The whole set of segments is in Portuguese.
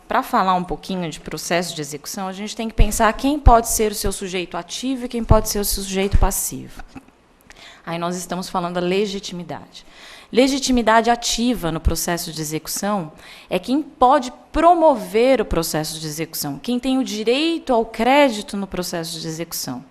para falar um pouquinho de processo de execução, a gente tem que pensar quem pode ser o seu sujeito ativo e quem pode ser o seu sujeito passivo. Aí nós estamos falando da legitimidade. Legitimidade ativa no processo de execução é quem pode promover o processo de execução, quem tem o direito ao crédito no processo de execução.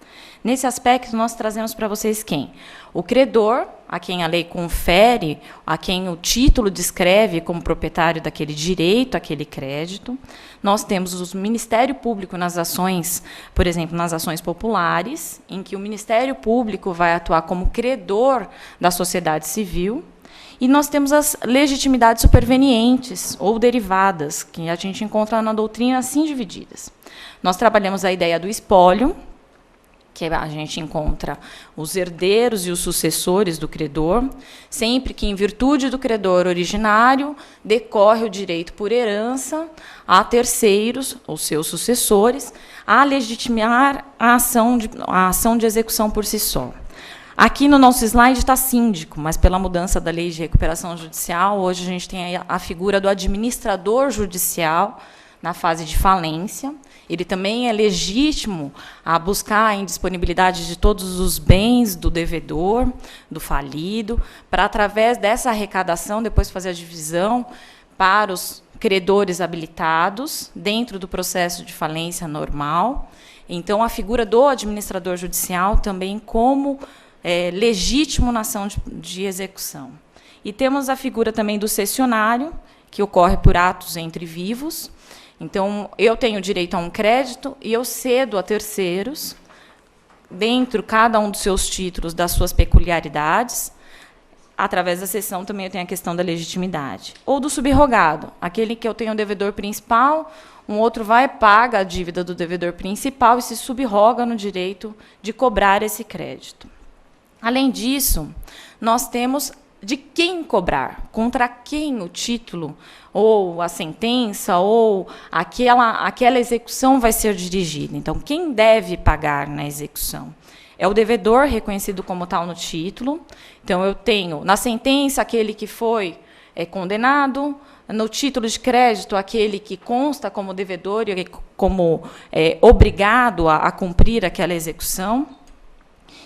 Nesse aspecto, nós trazemos para vocês quem? O credor, a quem a lei confere, a quem o título descreve como proprietário daquele direito, aquele crédito. Nós temos o Ministério Público nas ações, por exemplo, nas ações populares, em que o Ministério Público vai atuar como credor da sociedade civil. E nós temos as legitimidades supervenientes ou derivadas, que a gente encontra na doutrina assim divididas. Nós trabalhamos a ideia do espólio, que a gente encontra os herdeiros e os sucessores do credor, sempre que, em virtude do credor originário, decorre o direito por herança a terceiros, ou seus sucessores, a legitimar a ação de execução por si só. Aqui no nosso slide está síndico, mas pela mudança da lei de recuperação judicial, hoje a gente tem a figura do administrador judicial na fase de falência. Ele também é legítimo a buscar a indisponibilidade de todos os bens do devedor, do falido, para, através dessa arrecadação, depois fazer a divisão para os credores habilitados, dentro do processo de falência normal. Então, a figura do administrador judicial também como legítimo na ação de execução. E temos a figura também do cessionário, que ocorre por atos entre vivos. Então, eu tenho direito a um crédito e eu cedo a terceiros, dentro cada um dos seus títulos, das suas peculiaridades. Através da cessão também eu tenho a questão da legitimidade. Ou do subrogado, aquele que eu tenho o devedor principal, um outro vai e paga a dívida do devedor principal e se subroga no direito de cobrar esse crédito. Além disso, nós temos de quem cobrar, contra quem o título, ou a sentença, ou aquela execução vai ser dirigida. Então, quem deve pagar na execução? É o devedor, reconhecido como tal no título. Então, eu tenho, na sentença, aquele que foi condenado, no título de crédito, aquele que consta como devedor e como obrigado a cumprir aquela execução.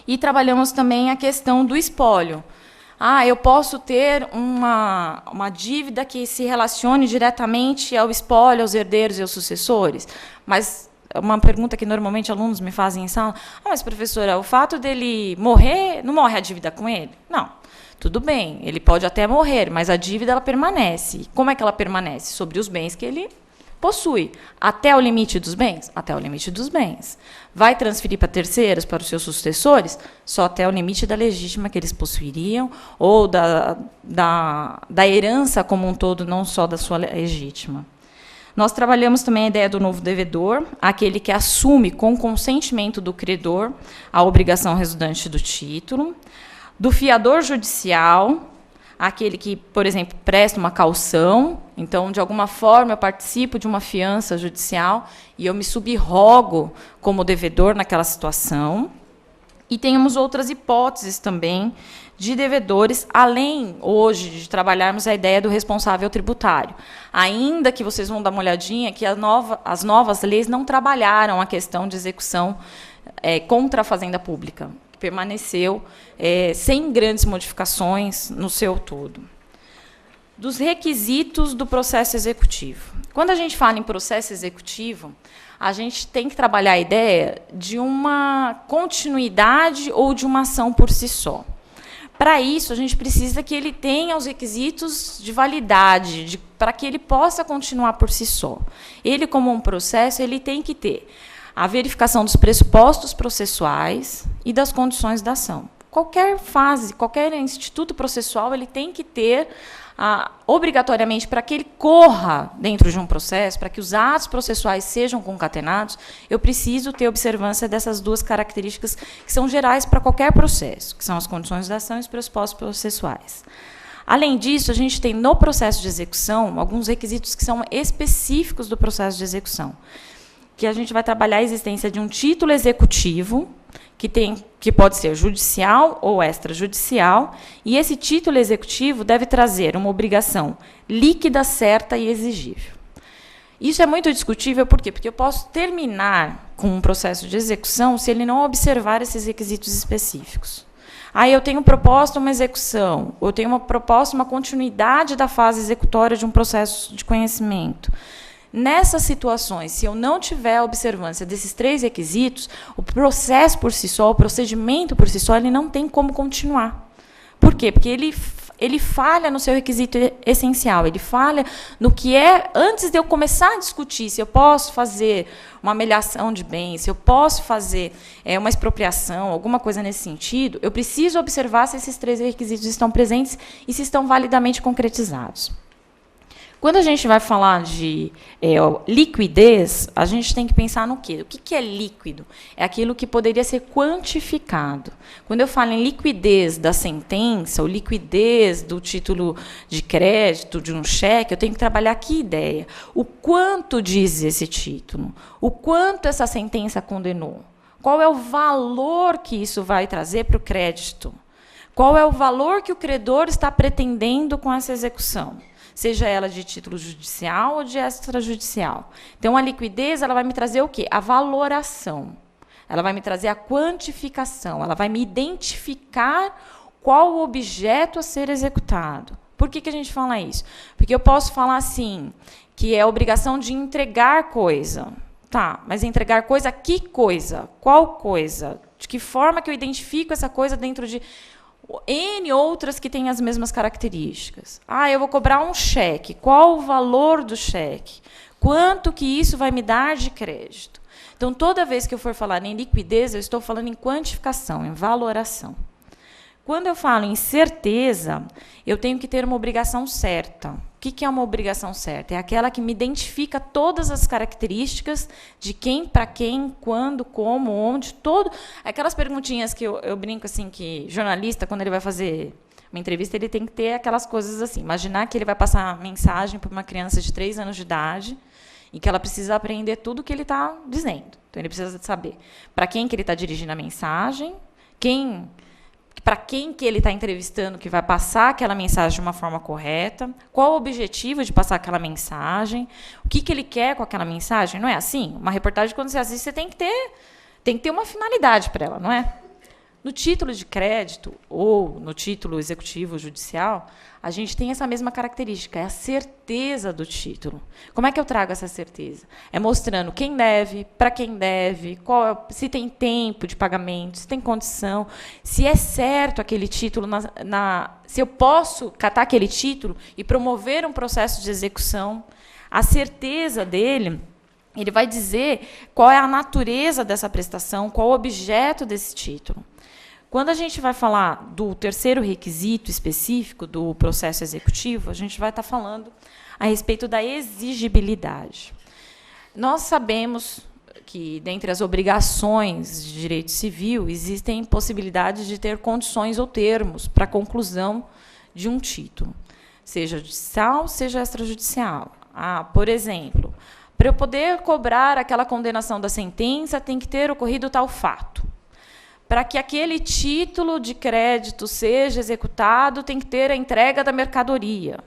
E trabalhamos também a questão do espólio. Eu posso ter uma dívida que se relacione diretamente ao espólio, aos herdeiros e aos sucessores. Mas uma pergunta que normalmente alunos me fazem em sala: mas, professora, o fato dele morrer, não morre a dívida com ele? Não. Tudo bem, ele pode até morrer, mas a dívida ela permanece. Como é que ela permanece? Sobre os bens que ele possui. Até o limite dos bens? Até o limite dos bens. Vai transferir para terceiros, para os seus sucessores? Só até o limite da legítima que eles possuiriam, ou da herança como um todo, não só da sua legítima. Nós trabalhamos também a ideia do novo devedor, aquele que assume, com consentimento do credor, a obrigação resultante do título. Do fiador judicial, aquele que, por exemplo, presta uma caução. Então, de alguma forma, eu participo de uma fiança judicial e eu me subrogo como devedor naquela situação. E temos outras hipóteses também de devedores, além, hoje, de trabalharmos a ideia do responsável tributário. Ainda que vocês vão dar uma olhadinha que as novas leis não trabalharam a questão de execução contra a fazenda pública. Permaneceu sem grandes modificações no seu todo. Dos requisitos do processo executivo. Quando a gente fala em processo executivo, a gente tem que trabalhar a ideia de uma continuidade ou de uma ação por si só. Para isso, a gente precisa que ele tenha os requisitos de validade, para que ele possa continuar por si só. Ele, como um processo, ele tem que ter a verificação dos pressupostos processuais e das condições da ação. Qualquer fase, qualquer instituto processual, ele tem que ter, obrigatoriamente, para que ele corra dentro de um processo, para que os atos processuais sejam concatenados, eu preciso ter observância dessas duas características que são gerais para qualquer processo, que são as condições da ação e os pressupostos processuais. Além disso, a gente tem no processo de execução alguns requisitos que são específicos do processo de execução, que a gente vai trabalhar a existência de um título executivo, que pode ser judicial ou extrajudicial, e esse título executivo deve trazer uma obrigação líquida, certa e exigível. Isso é muito discutível, por quê? Porque eu posso terminar com um processo de execução se ele não observar esses requisitos específicos. Aí eu tenho proposta uma execução, eu tenho uma proposta, uma continuidade da fase executória de um processo de conhecimento. Nessas situações, se eu não tiver a observância desses 3 requisitos, o processo por si só, o procedimento por si só, ele não tem como continuar. Por quê? Porque ele falha no seu requisito essencial, ele falha no que é, antes de eu começar a discutir se eu posso fazer uma alienação de bens, se eu posso fazer uma expropriação, alguma coisa nesse sentido, eu preciso observar se esses 3 requisitos estão presentes e se estão validamente concretizados. Quando a gente vai falar de liquidez, a gente tem que pensar no quê? O que é líquido? É aquilo que poderia ser quantificado. Quando eu falo em liquidez da sentença, ou liquidez do título de crédito, de um cheque, eu tenho que trabalhar que ideia? O quanto diz esse título? O quanto essa sentença condenou? Qual é o valor que isso vai trazer para o crédito? Qual é o valor que o credor está pretendendo com essa execução? Seja ela de título judicial ou de extrajudicial. Então, a liquidez ela vai me trazer o quê? A valoração. Ela vai me trazer a quantificação. Ela vai me identificar qual o objeto a ser executado. Por que a gente fala isso? Porque eu posso falar assim, que é a obrigação de entregar coisa. Tá, mas entregar coisa, que coisa? Qual coisa? De que forma que eu identifico essa coisa dentro de N outras que têm as mesmas características? Eu vou cobrar um cheque. Qual o valor do cheque? Quanto que isso vai me dar de crédito? Então, toda vez que eu for falar em liquidez, eu estou falando em quantificação, em valoração. Quando eu falo em certeza, eu tenho que ter uma obrigação certa. O que é uma obrigação certa? É aquela que me identifica todas as características de quem, para quem, quando, como, onde, todo. Aquelas perguntinhas que eu brinco assim, que jornalista, quando ele vai fazer uma entrevista, ele tem que ter aquelas coisas assim. Imaginar que ele vai passar mensagem para uma criança de 3 anos de idade e que ela precisa aprender tudo o que ele está dizendo. Então, ele precisa saber para quem que ele está dirigindo a mensagem, para quem que ele está entrevistando que vai passar aquela mensagem de uma forma correta, qual o objetivo de passar aquela mensagem, o que ele quer com aquela mensagem. Não é assim? Uma reportagem, quando você assiste, você tem que ter uma finalidade para ela, não é? No título de crédito ou no título executivo judicial, a gente tem essa mesma característica, é a certeza do título. Como é que eu trago essa certeza? É mostrando quem deve, para quem deve, se tem tempo de pagamento, se tem condição, se é certo aquele título, se eu posso catar aquele título e promover um processo de execução. A certeza dele, ele vai dizer qual é a natureza dessa prestação, qual o objeto desse título. Quando a gente vai falar do terceiro requisito específico do processo executivo, a gente vai estar falando a respeito da exigibilidade. Nós sabemos que, dentre as obrigações de direito civil, existem possibilidades de ter condições ou termos para a conclusão de um título, seja judicial, seja extrajudicial. Por exemplo, para eu poder cobrar aquela condenação da sentença, tem que ter ocorrido tal fato. Para que aquele título de crédito seja executado, tem que ter a entrega da mercadoria.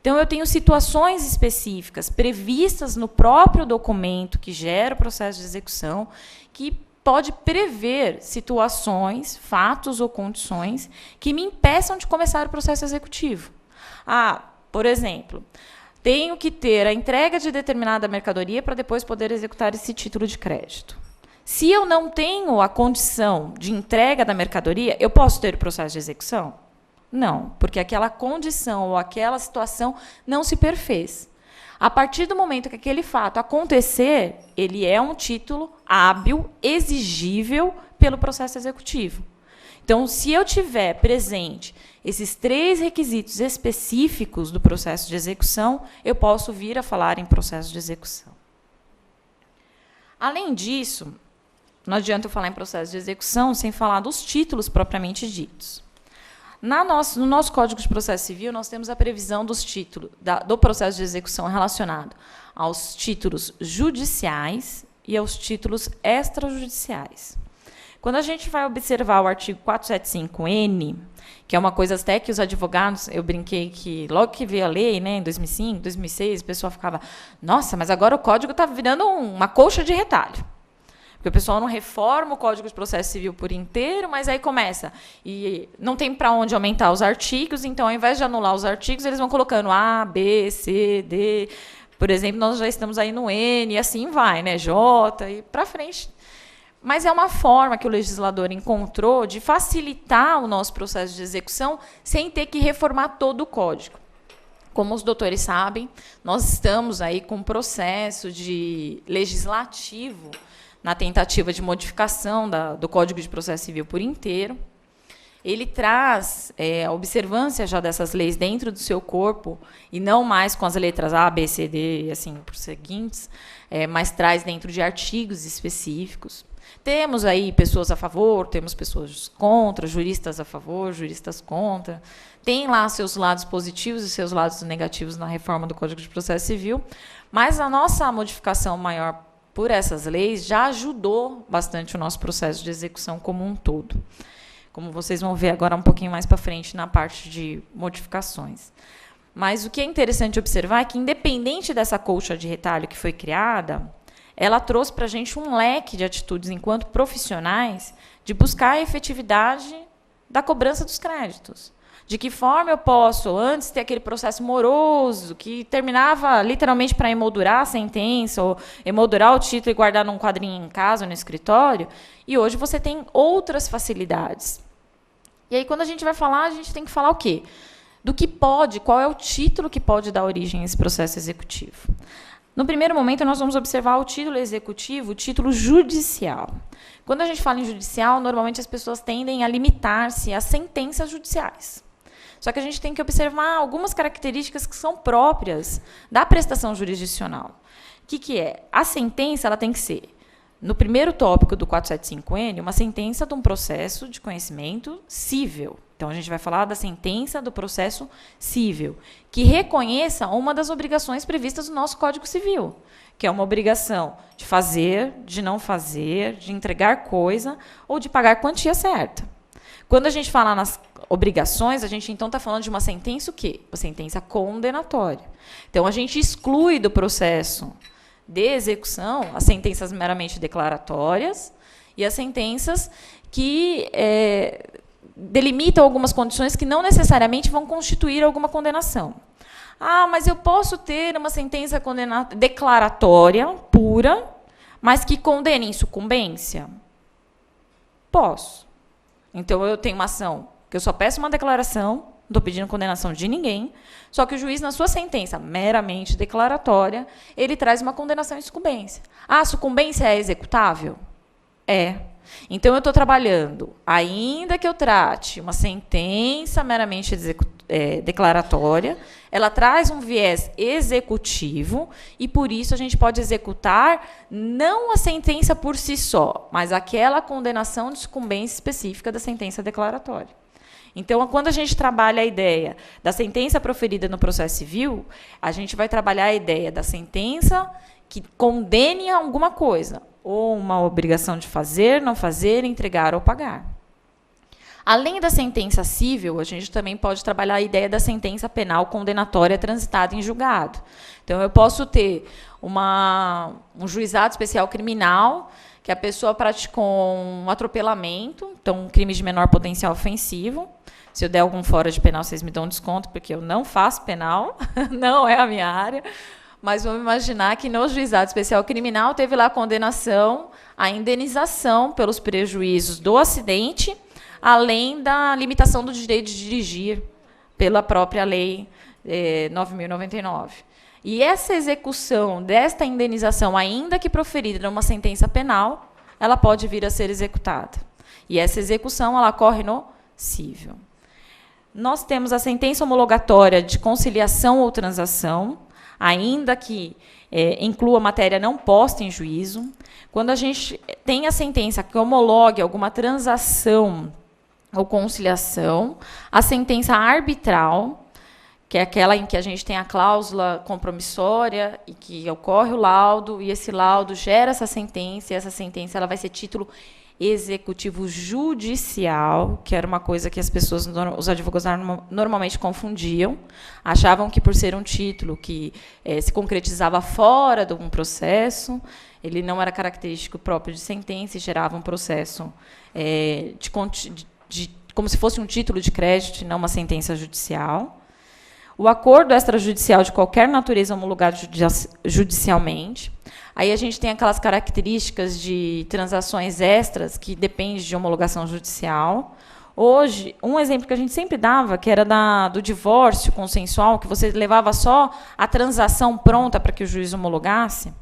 Então, eu tenho situações específicas previstas no próprio documento que gera o processo de execução, que pode prever situações, fatos ou condições que me impeçam de começar o processo executivo. Por exemplo, tenho que ter a entrega de determinada mercadoria para depois poder executar esse título de crédito. Se eu não tenho a condição de entrega da mercadoria, eu posso ter o processo de execução? Não, porque aquela condição ou aquela situação não se perfez. A partir do momento que aquele fato acontecer, ele é um título hábil, exigível pelo processo executivo. Então, se eu tiver presente esses 3 requisitos específicos do processo de execução, eu posso vir a falar em processo de execução. Além disso, não adianta eu falar em processo de execução sem falar dos títulos propriamente ditos. No nosso Código de Processo Civil, nós temos a previsão dos títulos do processo de execução relacionado aos títulos judiciais e aos títulos extrajudiciais. Quando a gente vai observar o artigo 475-N, que é uma coisa até que os advogados, eu brinquei que logo que veio a lei, né, em 2005, 2006, o pessoal ficava, nossa, mas agora o código está virando uma colcha de retalho. Porque o pessoal não reforma o Código de Processo Civil por inteiro, mas aí começa. E não tem para onde aumentar os artigos, então, ao invés de anular os artigos, eles vão colocando A, B, C, D. Por exemplo, nós já estamos aí no N, e assim vai, né? J, e para frente. Mas é uma forma que o legislador encontrou de facilitar o nosso processo de execução sem ter que reformar todo o código. Como os doutores sabem, nós estamos aí com um processo de legislativo na tentativa de modificação do Código de Processo Civil por inteiro. Ele traz a observância já dessas leis dentro do seu corpo, e não mais com as letras A, B, C, D, e assim por seguintes, mas traz dentro de artigos específicos. Temos aí pessoas a favor, temos pessoas contra, juristas a favor, juristas contra. Tem lá seus lados positivos e seus lados negativos na reforma do Código de Processo Civil, mas a nossa modificação maior por essas leis já ajudou bastante o nosso processo de execução como um todo. Como vocês vão ver agora um pouquinho mais para frente na parte de modificações. Mas o que é interessante observar é que, independente dessa colcha de retalho que foi criada, ela trouxe para a gente um leque de atitudes, enquanto profissionais, de buscar a efetividade da cobrança dos créditos. De que forma eu posso, antes, ter aquele processo moroso, que terminava literalmente para emoldurar a sentença, ou emoldurar o título e guardar num quadrinho em casa, ou no escritório, e hoje você tem outras facilidades. E aí, quando a gente vai falar, a gente tem que falar o quê? Do que pode, qual é o título que pode dar origem a esse processo executivo. No primeiro momento, nós vamos observar o título executivo, o título judicial. Quando a gente fala em judicial, normalmente as pessoas tendem a limitar-se às sentenças judiciais. Só que a gente tem que observar algumas características que são próprias da prestação jurisdicional. O que é? A sentença ela tem que ser, no primeiro tópico do 475-N, uma sentença de um processo de conhecimento cível. Então, a gente vai falar da sentença do processo cível, que reconheça uma das obrigações previstas no nosso Código Civil, que é uma obrigação de fazer, de não fazer, de entregar coisa ou de pagar quantia certa. Quando a gente fala nas obrigações, a gente então está falando de uma sentença o quê? Uma sentença condenatória. Então, a gente exclui do processo de execução as sentenças meramente declaratórias e as sentenças que delimitam algumas condições que não necessariamente vão constituir alguma condenação. Ah, mas eu posso ter uma sentença declaratória pura, mas que condene em sucumbência? Posso. Então, eu tenho uma ação que eu só peço uma declaração, não estou pedindo condenação de ninguém, só que o juiz, na sua sentença meramente declaratória, ele traz uma condenação em sucumbência. Ah, a sucumbência é executável? É. Então, eu estou trabalhando, ainda que eu trate uma sentença meramente declaratória, ela traz um viés executivo e, por isso, a gente pode executar não a sentença por si só, mas aquela condenação de sucumbência específica da sentença declaratória. Então, quando a gente trabalha a ideia da sentença proferida no processo civil, a gente vai trabalhar a ideia da sentença que condene a alguma coisa, ou uma obrigação de fazer, não fazer, entregar ou pagar. Além da sentença cível, a gente também pode trabalhar a ideia da sentença penal condenatória transitada em julgado. Então, eu posso ter um juizado especial criminal, que a pessoa praticou um atropelamento, então um crime de menor potencial ofensivo. Se eu der algum fora de penal, vocês me dão um desconto, porque eu não faço penal, não é a minha área. Mas vamos imaginar que no juizado especial criminal teve lá a condenação, a indenização pelos prejuízos do acidente, além da limitação do direito de dirigir pela própria lei 9.099. E essa execução desta indenização, ainda que proferida numa sentença penal, ela pode vir a ser executada. E essa execução ela ocorre no cível. Nós temos a sentença homologatória de conciliação ou transação, ainda que inclua matéria não posta em juízo. Quando a gente tem a sentença que homologue alguma transação ou conciliação, a sentença arbitral, que é aquela em que a gente tem a cláusula compromissória e que ocorre o laudo, e esse laudo gera essa sentença, e essa sentença ela vai ser título executivo judicial, que era uma coisa que as pessoas, os advogados normalmente confundiam, achavam que por ser um título que se concretizava fora de um processo, ele não era característico próprio de sentença e gerava um processo como se fosse um título de crédito e não uma sentença judicial. O acordo extrajudicial de qualquer natureza homologado judicialmente. Aí a gente tem aquelas características de transações extras que dependem de homologação judicial. Hoje, um exemplo que a gente sempre dava, que era do divórcio consensual, que você levava só a transação pronta para que o juiz homologasse,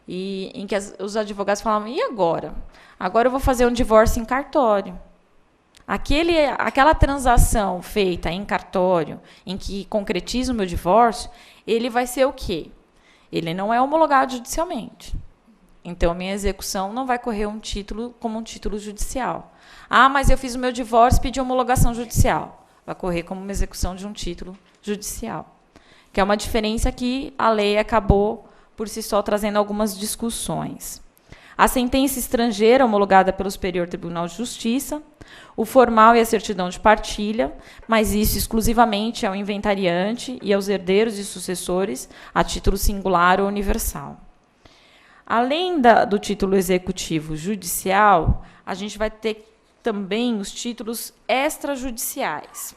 e em que os advogados falavam, e agora? Agora eu vou fazer um divórcio em cartório. Aquela transação feita em cartório, em que concretiza o meu divórcio, ele vai ser o quê? Ele não é homologado judicialmente. Então, a minha execução não vai correr como um título judicial. Ah, mas eu fiz o meu divórcio e pedi homologação judicial. Vai correr como uma execução de um título judicial. Que é uma diferença que a lei acabou, por si só, trazendo algumas discussões. A sentença estrangeira homologada pelo Superior Tribunal de Justiça, o formal e a certidão de partilha, mas isso exclusivamente ao inventariante e aos herdeiros e sucessores, a título singular ou universal. Além do título executivo judicial, a gente vai ter também os títulos extrajudiciais.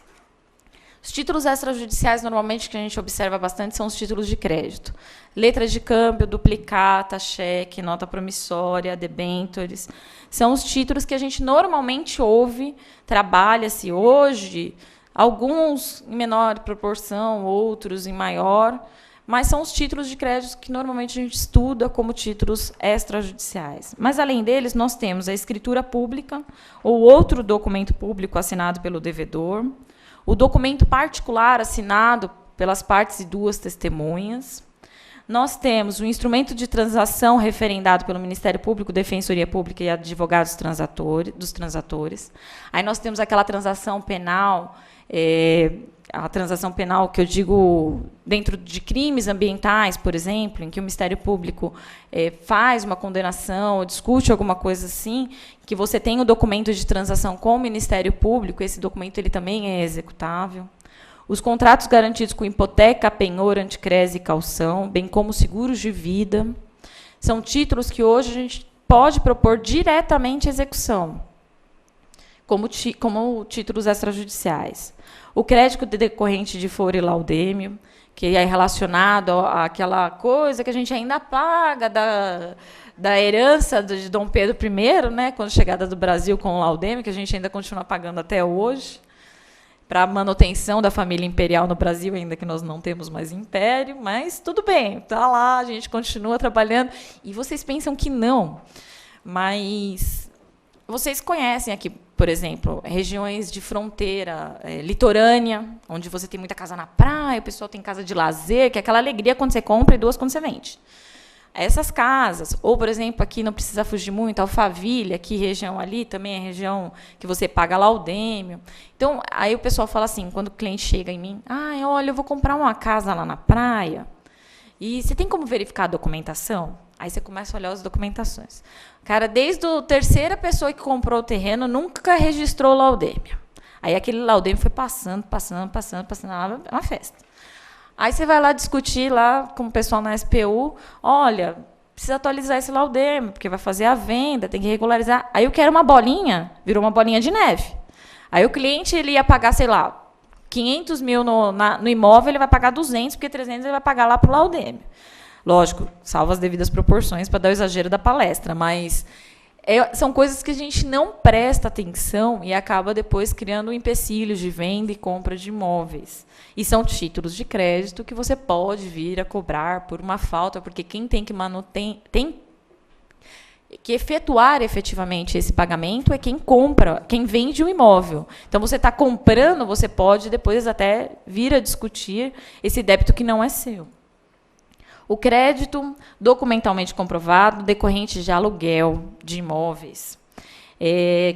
Os títulos extrajudiciais, normalmente, que a gente observa bastante, são os títulos de crédito. Letras de câmbio, duplicata, cheque, nota promissória, debêntures. São os títulos que a gente normalmente ouve, trabalha-se hoje, alguns em menor proporção, outros em maior, mas são os títulos de crédito que normalmente a gente estuda como títulos extrajudiciais. Mas, além deles, nós temos a escritura pública ou outro documento público assinado pelo devedor, o documento particular assinado pelas partes e duas testemunhas. Nós temos o instrumento de transação referendado pelo Ministério Público, Defensoria Pública e advogados dos transatores. Aí nós temos aquela transação penal, a transação penal que eu digo dentro de crimes ambientais, por exemplo, em que o Ministério Público faz uma condenação ou discute alguma coisa assim, que você tem o documento de transação com o Ministério Público, esse documento ele também é executável. Os contratos garantidos com hipoteca, penhor, anticrese e caução, bem como seguros de vida, são títulos que hoje a gente pode propor diretamente execução, como títulos extrajudiciais. O crédito decorrente de foro e laudêmio, que é relacionado àquela coisa que a gente ainda paga da herança de Dom Pedro I, né, quando chegada do Brasil com o laudêmio, que a gente ainda continua pagando até hoje, para a manutenção da família imperial no Brasil, ainda que nós não temos mais império, mas tudo bem, está lá, a gente continua trabalhando. E vocês pensam que não, mas vocês conhecem aqui, por exemplo, regiões de fronteira litorânea, onde você tem muita casa na praia, o pessoal tem casa de lazer, que é aquela alegria quando você compra e duas quando você vende. Essas casas, ou, por exemplo, aqui não precisa fugir muito, Alphaville, aqui região ali, também é região que você paga laudêmio. Então, aí o pessoal fala assim, quando o cliente chega em mim, olha, eu vou comprar uma casa lá na praia, e você tem como verificar a documentação? Aí você começa a olhar as documentações. Cara, desde a terceira pessoa que comprou o terreno, nunca registrou o laudêmio. Aí aquele laudêmio foi passando, uma festa. Aí você vai lá discutir lá com o pessoal na SPU, olha, precisa atualizar esse laudêmio, porque vai fazer a venda, tem que regularizar. Aí eu quero uma bolinha, virou uma bolinha de neve. Aí o cliente ele ia pagar, sei lá, 500 mil no imóvel, ele vai pagar 200, porque 300 ele vai pagar lá para o laudêmio. Lógico, salvo as devidas proporções para dar o exagero da palestra, mas são coisas que a gente não presta atenção e acaba depois criando empecilhos de venda e compra de imóveis. E são títulos de crédito que você pode vir a cobrar por uma falta, porque quem tem que efetuar efetivamente esse pagamento é quem compra, quem vende o imóvel. Então, você está comprando, você pode depois até vir a discutir esse débito que não é seu. O crédito documentalmente comprovado decorrente de aluguel de imóveis,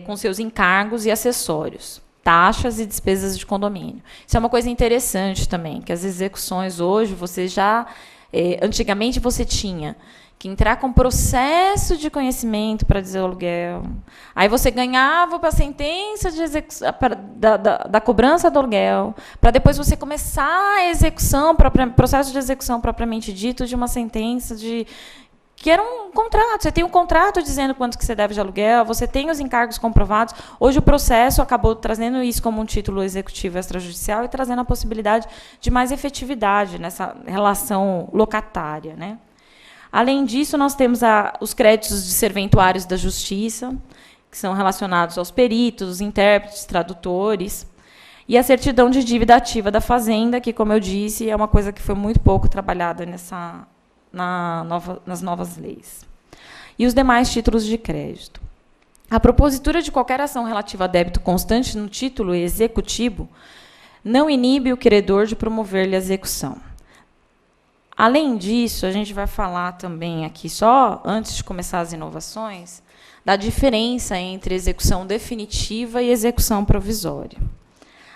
com seus encargos e acessórios, taxas e despesas de condomínio. Isso é uma coisa interessante também, que as execuções hoje você já Antigamente, você tinha que entrar com processo de conhecimento para dizer o aluguel. Aí você ganhava para a sentença de da cobrança do aluguel, para depois você começar a execução, processo de execução propriamente dito de uma sentença que era um contrato. Você tem um contrato dizendo quanto que você deve de aluguel, você tem os encargos comprovados. Hoje o processo acabou trazendo isso como um título executivo extrajudicial e trazendo a possibilidade de mais efetividade nessa relação locatária, né? Além disso, nós temos os créditos de serventuários da Justiça, que são relacionados aos peritos, os intérpretes, tradutores, e a certidão de dívida ativa da Fazenda, que, como eu disse, é uma coisa que foi muito pouco trabalhada nas novas leis. E os demais títulos de crédito. A propositura de qualquer ação relativa a débito constante no título executivo não inibe o credor de promover-lhe a execução. Além disso, a gente vai falar também aqui, só antes de começar as inovações, da diferença entre execução definitiva e execução provisória.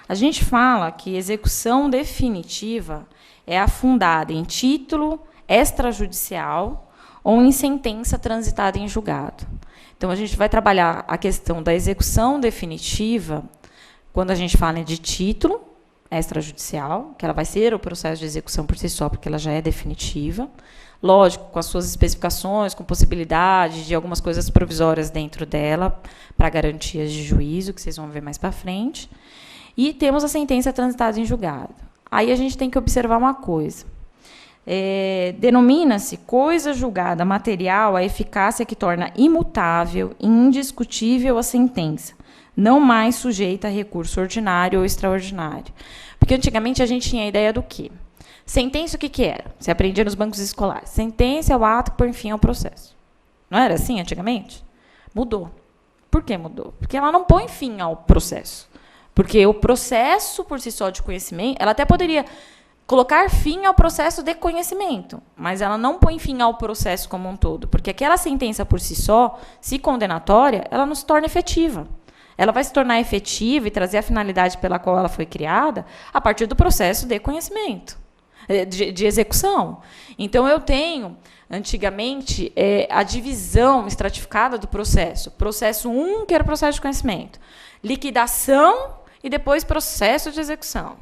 A gente fala que execução definitiva é afundada em título extrajudicial ou em sentença transitada em julgado. Então, a gente vai trabalhar a questão da execução definitiva quando a gente fala de título extrajudicial, que ela vai ser o processo de execução por si só, porque ela já é definitiva. Lógico, com as suas especificações, com possibilidade de algumas coisas provisórias dentro dela, para garantias de juízo, que vocês vão ver mais para frente. E temos a sentença transitada em julgado. Aí a gente tem que observar uma coisa. Denomina-se coisa julgada material a eficácia que torna imutável e indiscutível a sentença, não mais sujeita a recurso ordinário ou extraordinário. Porque antigamente a gente tinha a ideia do quê? Sentença, o que era? Você aprendia nos bancos escolares. Sentença é o ato que põe fim ao processo. Não era assim antigamente? Mudou. Por que mudou? Porque ela não põe fim ao processo. Porque o processo, por si só, de conhecimento, ela até poderia colocar fim ao processo de conhecimento, mas ela não põe fim ao processo como um todo, porque aquela sentença, por si só, se condenatória, ela não se torna efetiva. Ela vai se tornar efetiva e trazer a finalidade pela qual ela foi criada a partir do processo de conhecimento, de execução. Então, eu tenho, antigamente, a divisão estratificada do processo. Processo 1, que era o processo de conhecimento. Liquidação e depois processo de execução.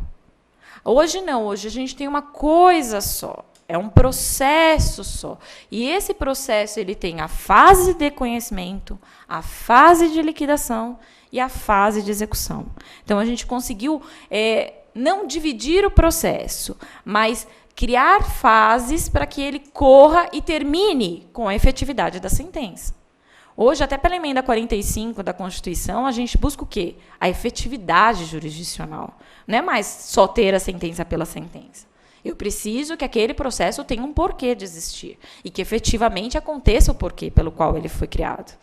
Hoje não, hoje a gente tem uma coisa só. É um processo só. E esse processo ele tem a fase de conhecimento, a fase de liquidação e a fase de execução. Então, a gente conseguiu não dividir o processo, mas criar fases para que ele corra e termine com a efetividade da sentença. Hoje, até pela emenda 45 da Constituição, a gente busca o quê? A efetividade jurisdicional. Não é mais só ter a sentença pela sentença. Eu preciso que aquele processo tenha um porquê de existir e que efetivamente aconteça o porquê pelo qual ele foi criado.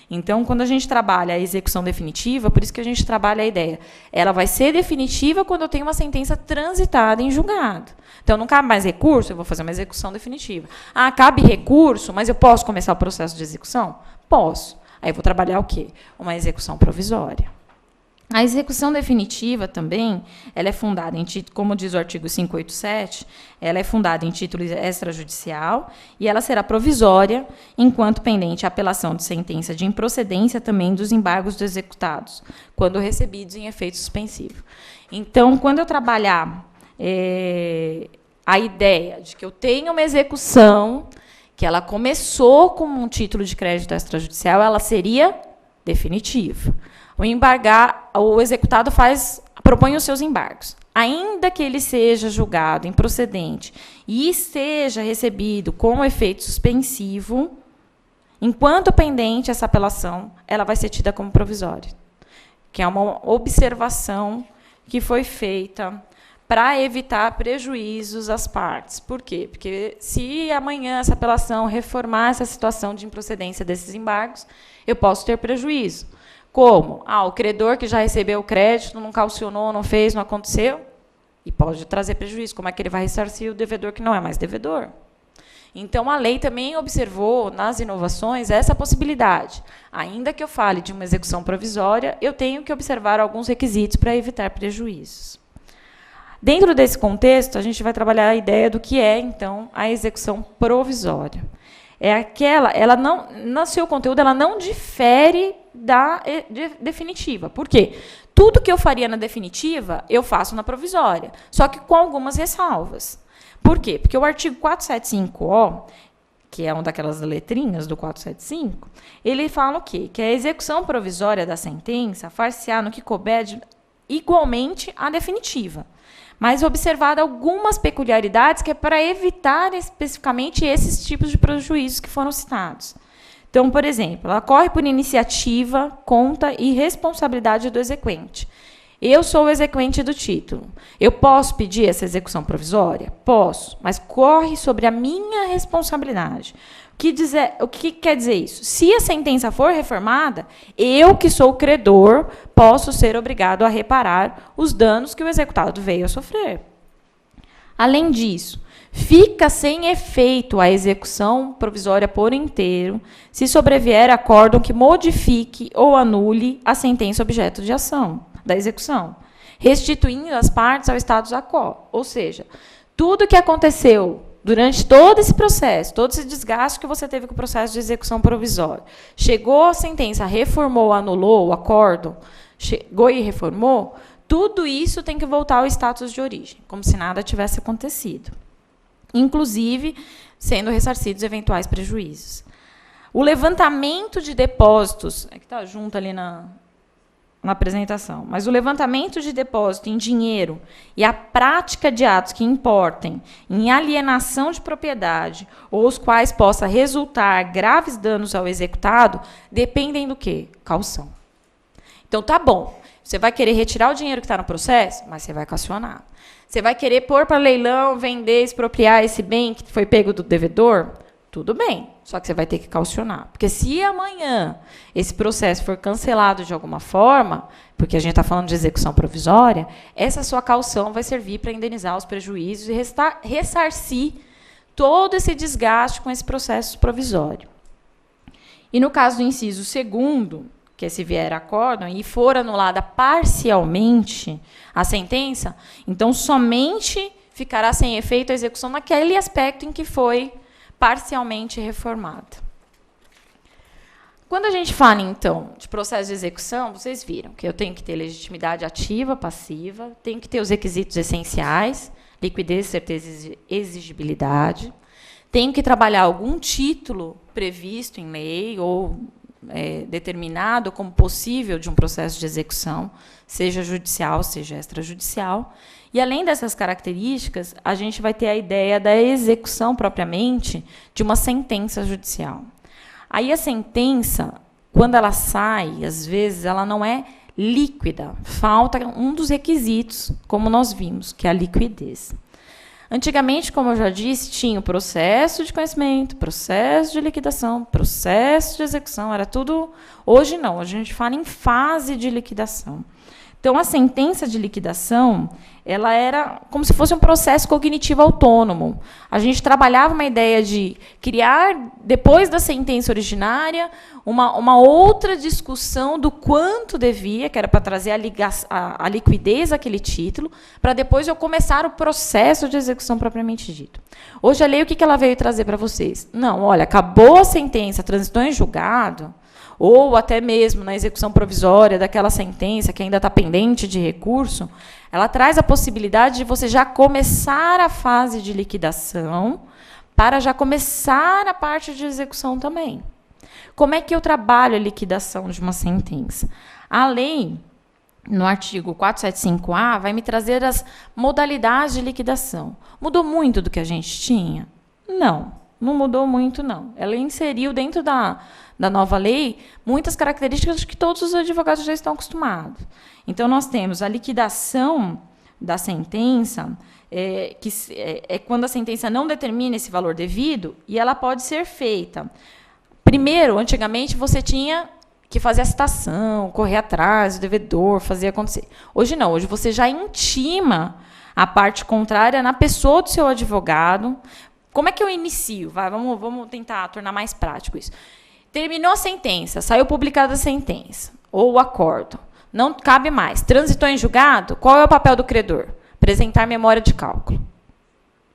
Então, quando a gente trabalha a execução definitiva, por isso que a gente trabalha a ideia, ela vai ser definitiva quando eu tenho uma sentença transitada em julgado. Então, não cabe mais recurso, eu vou fazer uma execução definitiva. Ah, cabe recurso, mas eu posso começar o processo de execução? Posso. Aí eu vou trabalhar o quê? Uma execução provisória. A execução definitiva também, ela é fundada em título, como diz o artigo 587, ela é fundada em título extrajudicial e ela será provisória, enquanto pendente a apelação de sentença de improcedência também dos embargos executados, quando recebidos em efeito suspensivo. Então, quando eu trabalhar a ideia de que eu tenho uma execução, que ela começou como um título de crédito extrajudicial, ela seria definitiva. O executado propõe os seus embargos. Ainda que ele seja julgado improcedente e esteja recebido com efeito suspensivo, enquanto pendente essa apelação, ela vai ser tida como provisória, que é uma observação que foi feita para evitar prejuízos às partes. Por quê? Porque se amanhã essa apelação reformar essa situação de improcedência desses embargos, eu posso ter prejuízo. Como? O credor que já recebeu o crédito, não calcionou, não fez, não aconteceu, e pode trazer prejuízo. Como é que ele vai ressarcir o devedor que não é mais devedor? Então, a lei também observou, nas inovações, essa possibilidade. Ainda que eu fale de uma execução provisória, eu tenho que observar alguns requisitos para evitar prejuízos. Dentro desse contexto, a gente vai trabalhar a ideia do que é, então, a execução provisória. É aquela, ela não, no seu conteúdo, ela não difere da definitiva. Por quê? Tudo que eu faria na definitiva, eu faço na provisória, só que com algumas ressalvas. Por quê? Porque o artigo 475-O, que é uma daquelas letrinhas do 475, ele fala o quê? Que a execução provisória da sentença far-se-á no que couber igualmente à definitiva, mas observada algumas peculiaridades que é para evitar especificamente esses tipos de prejuízos que foram citados. Então, por exemplo, ela corre por iniciativa, conta e responsabilidade do exequente. Eu sou o exequente do título. Eu posso pedir essa execução provisória? Posso, mas corre sobre a minha responsabilidade. O que quer dizer isso? Se a sentença for reformada, eu, que sou o credor, posso ser obrigado a reparar os danos que o executado veio a sofrer. Além disso, fica sem efeito a execução provisória por inteiro se sobrevier acórdão que modifique ou anule a sentença objeto de ação da execução, restituindo as partes ao status quo. Ou seja, tudo que aconteceu durante todo esse processo, todo esse desgaste que você teve com o processo de execução provisória, chegou a sentença, reformou, anulou o acórdão, chegou e reformou, tudo isso tem que voltar ao status de origem, como se nada tivesse acontecido. Inclusive, sendo ressarcidos eventuais prejuízos. O levantamento de depósitos, é que está junto ali na apresentação, mas o levantamento de depósito em dinheiro e a prática de atos que importem em alienação de propriedade ou os quais possa resultar graves danos ao executado, dependem do quê? Caução. Então, tá bom, você vai querer retirar o dinheiro que está no processo, mas você vai caucionar. Você vai querer pôr para leilão, vender, expropriar esse bem que foi pego do devedor? Tudo bem, só que você vai ter que caucionar. Porque se amanhã esse processo for cancelado de alguma forma, porque a gente está falando de execução provisória, essa sua caução vai servir para indenizar os prejuízos e ressarcir todo esse desgaste com esse processo provisório. E no caso do inciso 2º, que se vier acórdão e for anulada parcialmente a sentença, então somente ficará sem efeito a execução naquele aspecto em que foi parcialmente reformada. Quando a gente fala, então, de processo de execução, vocês viram que eu tenho que ter legitimidade ativa, passiva, tenho que ter os requisitos essenciais, liquidez, certeza e exigibilidade, tenho que trabalhar algum título previsto em lei ou determinado como possível de um processo de execução, seja judicial, seja extrajudicial. E, além dessas características, a gente vai ter a ideia da execução, propriamente, de uma sentença judicial. Aí, a sentença, quando ela sai, às vezes, ela não é líquida. Falta um dos requisitos, como nós vimos, que é a liquidez. Antigamente, como eu já disse, tinha o processo de conhecimento, processo de liquidação, processo de execução, era tudo... Hoje, não, hoje a gente fala em fase de liquidação. Então, a sentença de liquidação, ela era como se fosse um processo cognitivo autônomo. A gente trabalhava uma ideia de criar, depois da sentença originária, uma outra discussão do quanto devia, que era para trazer a liquidez àquele título, para depois eu começar o processo de execução propriamente dito. Hoje, a lei, o que ela veio trazer para vocês? Não, olha, acabou a sentença, transitou em julgado, ou até mesmo na execução provisória daquela sentença que ainda está pendente de recurso, ela traz a possibilidade de você já começar a fase de liquidação para já começar a parte de execução também. Como é que eu trabalho a liquidação de uma sentença? A lei, no artigo 475-A, vai me trazer as modalidades de liquidação. Mudou muito do que a gente tinha? Não mudou muito, não. Ela inseriu dentro da nova lei muitas características que todos os advogados já estão acostumados. Então, nós temos a liquidação da sentença, que é quando a sentença não determina esse valor devido, e ela pode ser feita. Primeiro, antigamente, você tinha que fazer a citação, correr atrás do devedor, fazer acontecer. Hoje não, hoje você já intima a parte contrária na pessoa do seu advogado. Como é que eu inicio? Vamos tentar tornar mais prático isso. Terminou a sentença, saiu publicada a sentença, ou o acórdão. Não cabe mais. Transitou em julgado, qual é o papel do credor? apresentar memória de cálculo.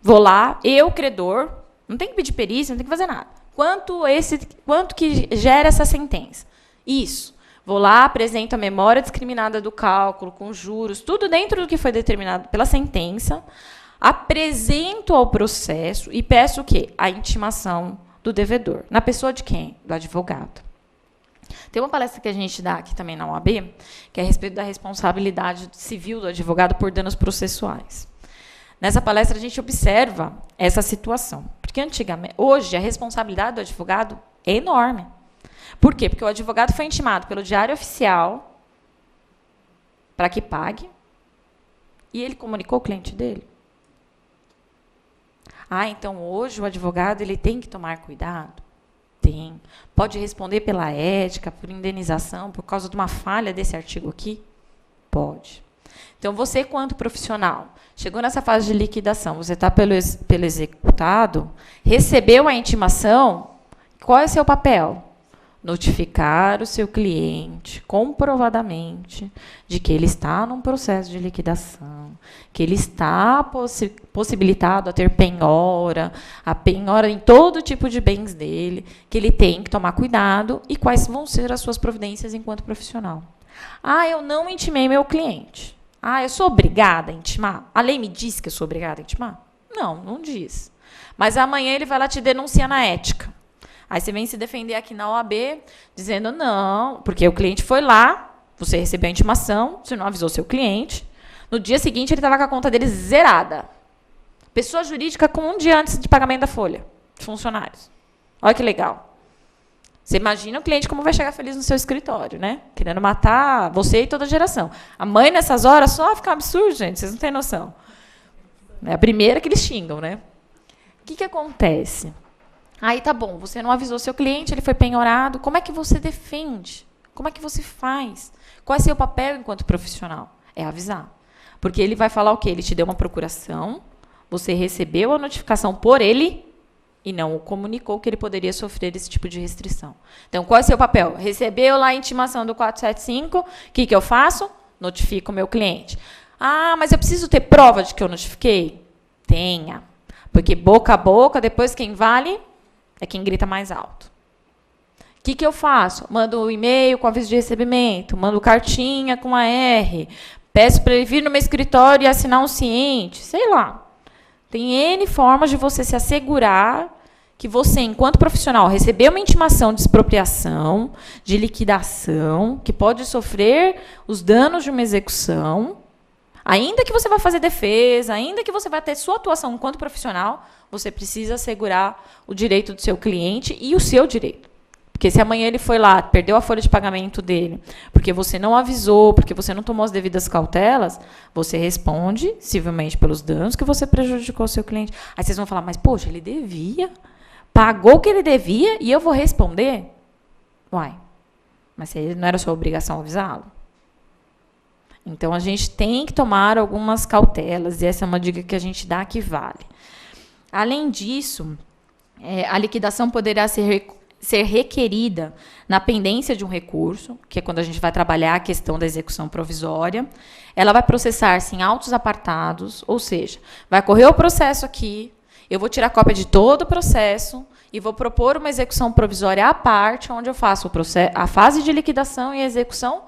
Vou lá, eu, credor, não tem que pedir perícia, não tem que fazer nada. Quanto que gera essa sentença? Isso. Vou lá, apresento a memória discriminada do cálculo, com juros, tudo dentro do que foi determinado pela sentença, apresento ao processo e peço o quê? A intimação do devedor. Na pessoa de quem? Do advogado. Tem uma palestra que a gente dá aqui também na OAB, que é a respeito da responsabilidade civil do advogado por danos processuais. Nessa palestra, a gente observa essa situação. Porque antigamente, hoje, a responsabilidade do advogado é enorme. Por quê? Porque o advogado foi intimado pelo Diário Oficial para que pague e ele comunicou o cliente dele. Então hoje o advogado ele tem que tomar cuidado? Tem. Pode responder pela ética, por indenização, por causa de uma falha desse artigo aqui? Pode. Então, você, quanto profissional, chegou nessa fase de liquidação, você está pelo executado, recebeu a intimação, qual é o seu papel? Notificar o seu cliente comprovadamente de que ele está num processo de liquidação, que ele está possibilitado a ter penhora, a penhora em todo tipo de bens dele, que ele tem que tomar cuidado e quais vão ser as suas providências enquanto profissional. Eu não intimei meu cliente. Eu sou obrigada a intimar? A lei me diz que eu sou obrigada a intimar? Não, não diz. Mas amanhã ele vai lá te denunciar na ética. Aí você vem se defender aqui na OAB, dizendo não, porque o cliente foi lá, você recebeu a intimação, você não avisou seu cliente, no dia seguinte ele estava com a conta dele zerada. Pessoa jurídica com um dia antes de pagamento da folha de funcionários. Olha que legal. Você imagina o cliente como vai chegar feliz no seu escritório, né? Querendo matar você e toda a geração. A mãe, nessas horas, só fica um absurdo, gente, vocês não têm noção. É a primeira que eles xingam, né? O que acontece? Tá bom, você não avisou seu cliente, ele foi penhorado. Como é que você defende? Como é que você faz? Qual é seu papel enquanto profissional? É avisar. Porque ele vai falar o quê? Ele te deu uma procuração, você recebeu a notificação por ele e não o comunicou que ele poderia sofrer esse tipo de restrição. Então, qual é seu papel? Recebeu lá a intimação do 475, o que eu faço? Notifico o meu cliente. Mas eu preciso ter prova de que eu notifiquei? Tenha. Porque boca a boca, depois quem vale é quem grita mais alto. O que eu faço? Mando um e-mail com aviso de recebimento, mando cartinha com a R, peço para ele vir no meu escritório e assinar um ciente, sei lá. Tem N formas de você se assegurar que você, enquanto profissional, recebeu uma intimação de expropriação, de liquidação, que pode sofrer os danos de uma execução, ainda que você vá fazer defesa, ainda que você vá ter sua atuação enquanto profissional, você precisa assegurar o direito do seu cliente e o seu direito. Porque se amanhã ele foi lá, perdeu a folha de pagamento dele, porque você não avisou, porque você não tomou as devidas cautelas, você responde, civilmente, pelos danos que você prejudicou o seu cliente. Aí vocês vão falar, mas, poxa, ele devia, pagou o que ele devia e eu vou responder? Mas se não era sua obrigação avisá-lo? Então, a gente tem que tomar algumas cautelas, e essa é uma dica que a gente dá que vale. Além disso, a liquidação poderá ser requerida na pendência de um recurso, que é quando a gente vai trabalhar a questão da execução provisória. Ela vai processar-se em autos apartados, ou seja, vai correr o processo aqui, eu vou tirar cópia de todo o processo e vou propor uma execução provisória à parte, onde eu faço a fase de liquidação e a execução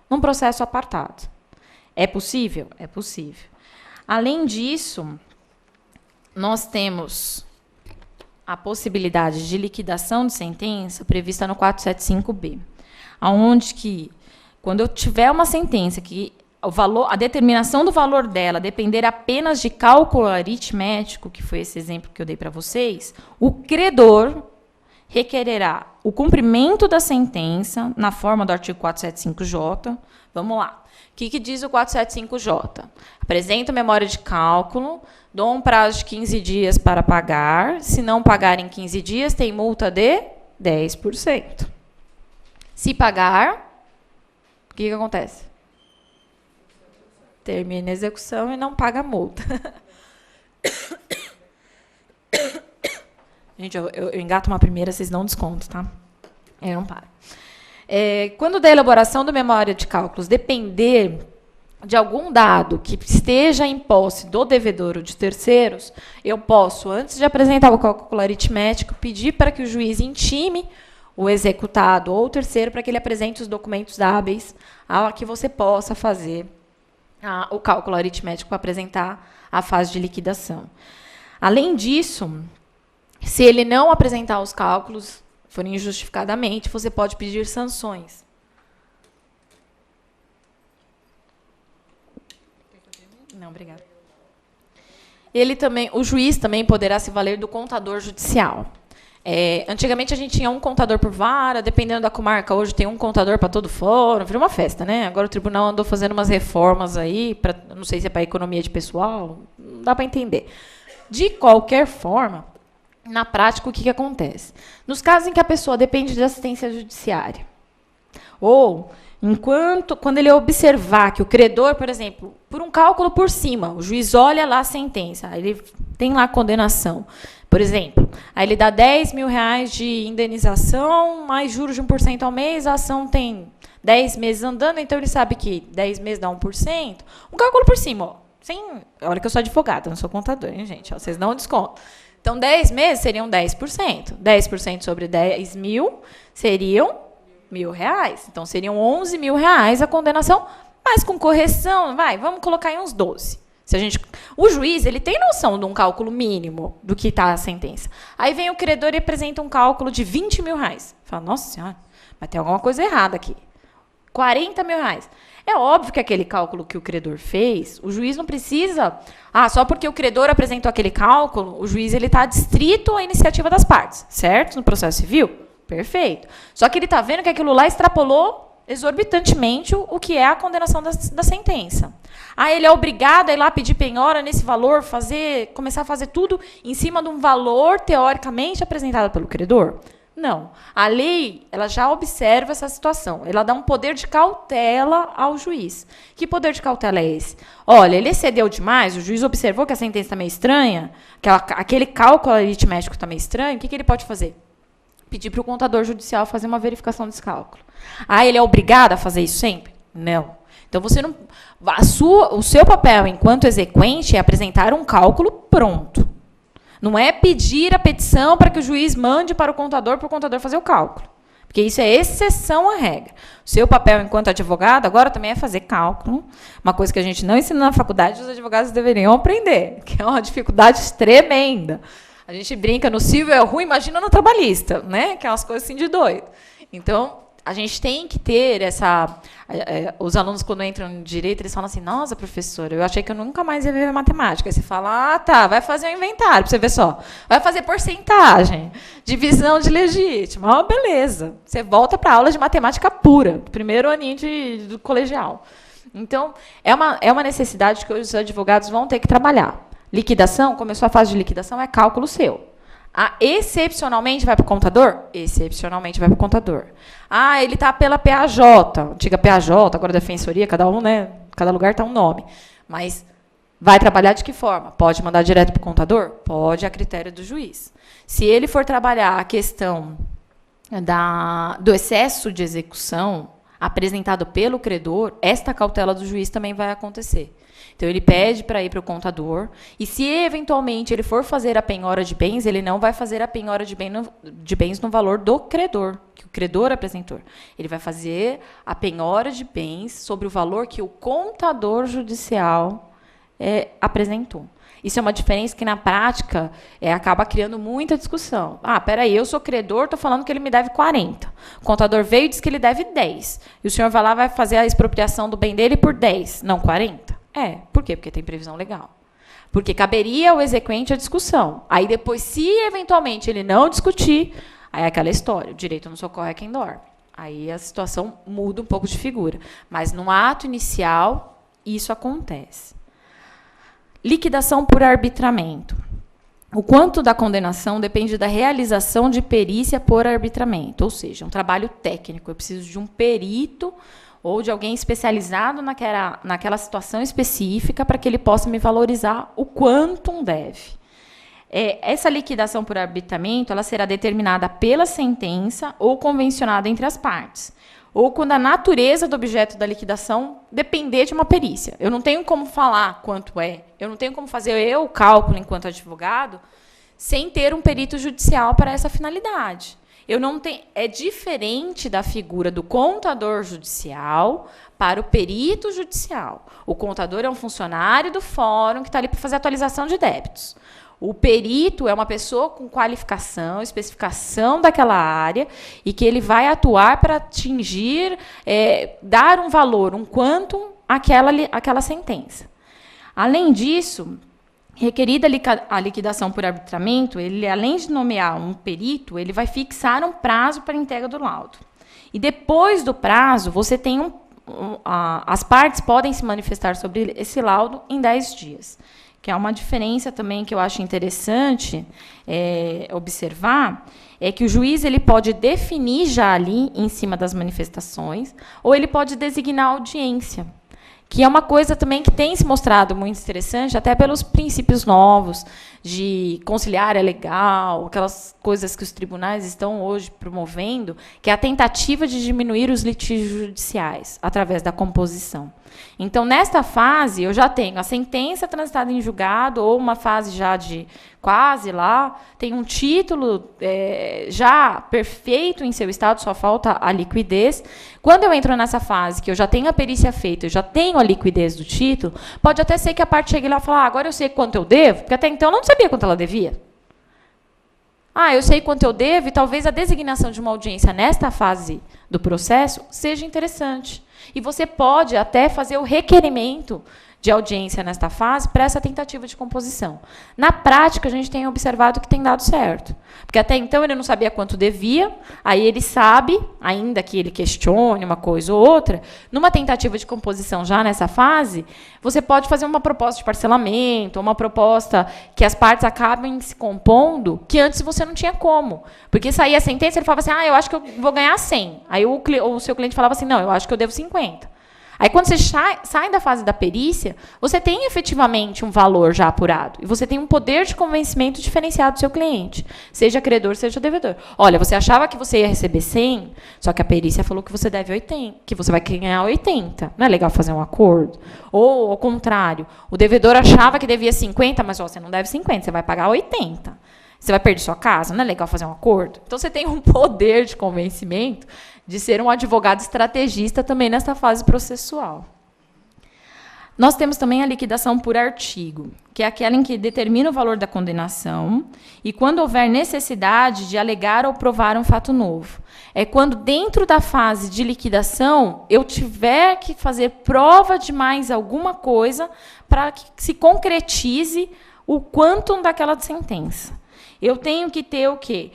num processo apartado. É possível? É possível. Além disso, nós temos a possibilidade de liquidação de sentença prevista no 475B, onde que, quando eu tiver uma sentença que a determinação do valor dela depender apenas de cálculo aritmético, que foi esse exemplo que eu dei para vocês, o credor requererá o cumprimento da sentença na forma do artigo 475J. Vamos lá. O que diz o 475J? Apresento memória de cálculo, dou um prazo de 15 dias para pagar. Se não pagar em 15 dias, tem multa de 10%. Se pagar, o que acontece? Termina a execução e não paga a multa. Gente, eu engato uma primeira, vocês dão desconto, tá? Eu não paro. Quando da elaboração da memória de cálculos depender de algum dado que esteja em posse do devedor ou de terceiros, eu posso, antes de apresentar o cálculo aritmético, pedir para que o juiz intime o executado ou o terceiro para que ele apresente os documentos hábeis a que você possa fazer o cálculo aritmético para apresentar a fase de liquidação. Além disso, se ele não apresentar os cálculos, forem injustificadamente, você pode pedir sanções. Não, obrigada. O juiz também poderá se valer do contador judicial. Antigamente a gente tinha um contador por vara, dependendo da comarca, hoje tem um contador para todo fórum, virou uma festa, né? Agora o tribunal andou fazendo umas reformas aí, não sei se é para economia de pessoal, não dá para entender. De qualquer forma, na prática, o que acontece? Nos casos em que a pessoa depende de assistência judiciária, ou quando ele observar que o credor, por exemplo, por um cálculo por cima, o juiz olha lá a sentença, ele tem lá a condenação, por exemplo, aí ele dá R$10.000 de indenização, mais juros de 1% ao mês, a ação tem 10 meses andando, então ele sabe que 10 meses dá 1%, um cálculo por cima, ó, olha que eu sou advogada, não sou contador, hein, gente, ó, vocês não descontam. Então, 10 meses seriam 10%. 10% sobre 10 mil seriam R$1.000. Então, seriam R$11.000 a condenação, mas com correção, vamos colocar em uns 12. O juiz ele tem noção de um cálculo mínimo do que está a sentença. Aí vem o credor e apresenta um cálculo de R$20.000. Fala, nossa senhora, mas tem alguma coisa errada aqui. R$40.000. É óbvio que aquele cálculo que o credor fez, o juiz não precisa... só porque o credor apresentou aquele cálculo, o juiz está adstrito à iniciativa das partes, certo? No processo civil? Perfeito. Só que ele está vendo que aquilo lá extrapolou exorbitantemente o que é a condenação da sentença. Ele é obrigado a ir lá pedir penhora nesse valor, começar a fazer tudo em cima de um valor teoricamente apresentado pelo credor? Não. A lei ela já observa essa situação. Ela dá um poder de cautela ao juiz. Que poder de cautela é esse? Olha, ele excedeu demais, o juiz observou que a sentença está meio estranha, que aquele cálculo aritmético está meio estranho, o que ele pode fazer? Pedir para o contador judicial fazer uma verificação desse cálculo. Ele é obrigado a fazer isso sempre? Não. Então, você não, o seu papel enquanto exequente é apresentar um cálculo pronto. Não é pedir a petição para que o juiz mande para o contador fazer o cálculo. Porque isso é exceção à regra. O seu papel enquanto advogado agora também é fazer cálculo. Uma coisa que a gente não ensina na faculdade, os advogados deveriam aprender, que é uma dificuldade tremenda. A gente brinca no civil é ruim, imagina no trabalhista, né? Que é umas coisas assim de doido. Então, a gente tem que ter essa... Os alunos, quando entram em direito, eles falam assim, nossa, professora, eu achei que eu nunca mais ia ver matemática. Aí você fala, tá, vai fazer um inventário, para você ver só. Vai fazer porcentagem, divisão de legítima. Beleza. Você volta para a aula de matemática pura, primeiro aninho do colegial. Então, é uma necessidade que os advogados vão ter que trabalhar. Liquidação, começou a fase de liquidação, é cálculo seu. Excepcionalmente vai para o contador? Excepcionalmente vai para o contador. Ele está pela PAJ, antiga PAJ, agora Defensoria, cada lugar está um nome. Mas vai trabalhar de que forma? Pode mandar direto para o contador? Pode, a critério do juiz. Se ele for trabalhar a questão do excesso de execução apresentado pelo credor, esta cautela do juiz também vai acontecer. Então, ele pede para ir para o contador, e se, eventualmente, ele for fazer a penhora de bens, ele não vai fazer a penhora de bens no valor do credor, que o credor apresentou. Ele vai fazer a penhora de bens sobre o valor que o contador judicial apresentou. Isso é uma diferença que, na prática, acaba criando muita discussão. Peraí, eu sou credor, estou falando que ele me deve 40. O contador veio e disse que ele deve 10. E o senhor vai lá e vai fazer a expropriação do bem dele por 10, não 40? Por quê? Porque tem previsão legal. Porque caberia ao exequente a discussão. Aí depois, se eventualmente ele não discutir, aí é aquela história, o direito não socorre a quem dorme. Aí a situação muda um pouco de figura. Mas no ato inicial, isso acontece. Liquidação por arbitramento. O quanto da condenação depende da realização de perícia por arbitramento, ou seja, um trabalho técnico. Eu preciso de um perito ou de alguém especializado naquela situação específica para que ele possa me valorizar o quantum deve. Essa liquidação por arbitramento ela será determinada pela sentença ou convencionada entre as partes. ou quando a natureza do objeto da liquidação depender de uma perícia. Eu não tenho como falar quanto é, eu não tenho como fazer o cálculo enquanto advogado, sem ter um perito judicial para essa finalidade. Eu não tenho, é diferente da figura do contador judicial para o perito judicial. O contador é um funcionário do fórum que está ali para fazer atualização de débitos. O perito é uma pessoa com qualificação, especificação daquela área, e que ele vai atuar para atingir, dar um valor, um quantum àquela sentença. Além disso, requerida a liquidação por arbitramento, ele, além de nomear um perito, ele vai fixar um prazo para a entrega do laudo. E depois do prazo, você tem as partes podem se manifestar sobre esse laudo em 10 dias. Que é uma diferença também que eu acho interessante observar, é que o juiz ele pode definir já ali, em cima das manifestações, ou ele pode designar audiência, que é uma coisa também que tem se mostrado muito interessante, até pelos princípios novos de conciliar é legal, aquelas coisas que os tribunais estão hoje promovendo, que é a tentativa de diminuir os litígios judiciais através da composição. Então, nesta fase, eu já tenho a sentença transitada em julgado, ou uma fase já de quase lá, tem um título já perfeito em seu estado, só falta a liquidez. Quando eu entro nessa fase, que eu já tenho a perícia feita, eu já tenho a liquidez do título, pode até ser que a parte chegue lá e fale, agora eu sei quanto eu devo, porque até então eu não sabia quanto ela devia. Eu sei quanto eu devo, e talvez a designação de uma audiência nesta fase do processo seja interessante. E você pode até fazer o requerimento de audiência nesta fase para essa tentativa de composição. Na prática, a gente tem observado que tem dado certo. Porque até então ele não sabia quanto devia, aí ele sabe, ainda que ele questione uma coisa ou outra, numa tentativa de composição já nessa fase, você pode fazer uma proposta de parcelamento, uma proposta que as partes acabem se compondo, que antes você não tinha como. Porque saía a sentença, ele falava assim, eu acho que eu vou ganhar 100. Aí o seu cliente falava assim, não, eu acho que eu devo 50. Aí, quando você sai da fase da perícia, você tem efetivamente um valor já apurado. E você tem um poder de convencimento diferenciado do seu cliente, seja credor, seja devedor. Olha, você achava que você ia receber 100, só que a perícia falou que você deve 80, que você vai ganhar 80. Não é legal fazer um acordo? Ou, ao contrário, o devedor achava que devia 50, mas você não deve 50, você vai pagar 80. Você vai perder sua casa? Não é legal fazer um acordo? Então, você tem um poder de convencimento de ser um advogado estrategista também nessa fase processual. Nós temos também a liquidação por artigo, que é aquela em que determina o valor da condenação e quando houver necessidade de alegar ou provar um fato novo. É quando, dentro da fase de liquidação, eu tiver que fazer prova de mais alguma coisa para que se concretize o quantum daquela sentença. Eu tenho que ter o quê?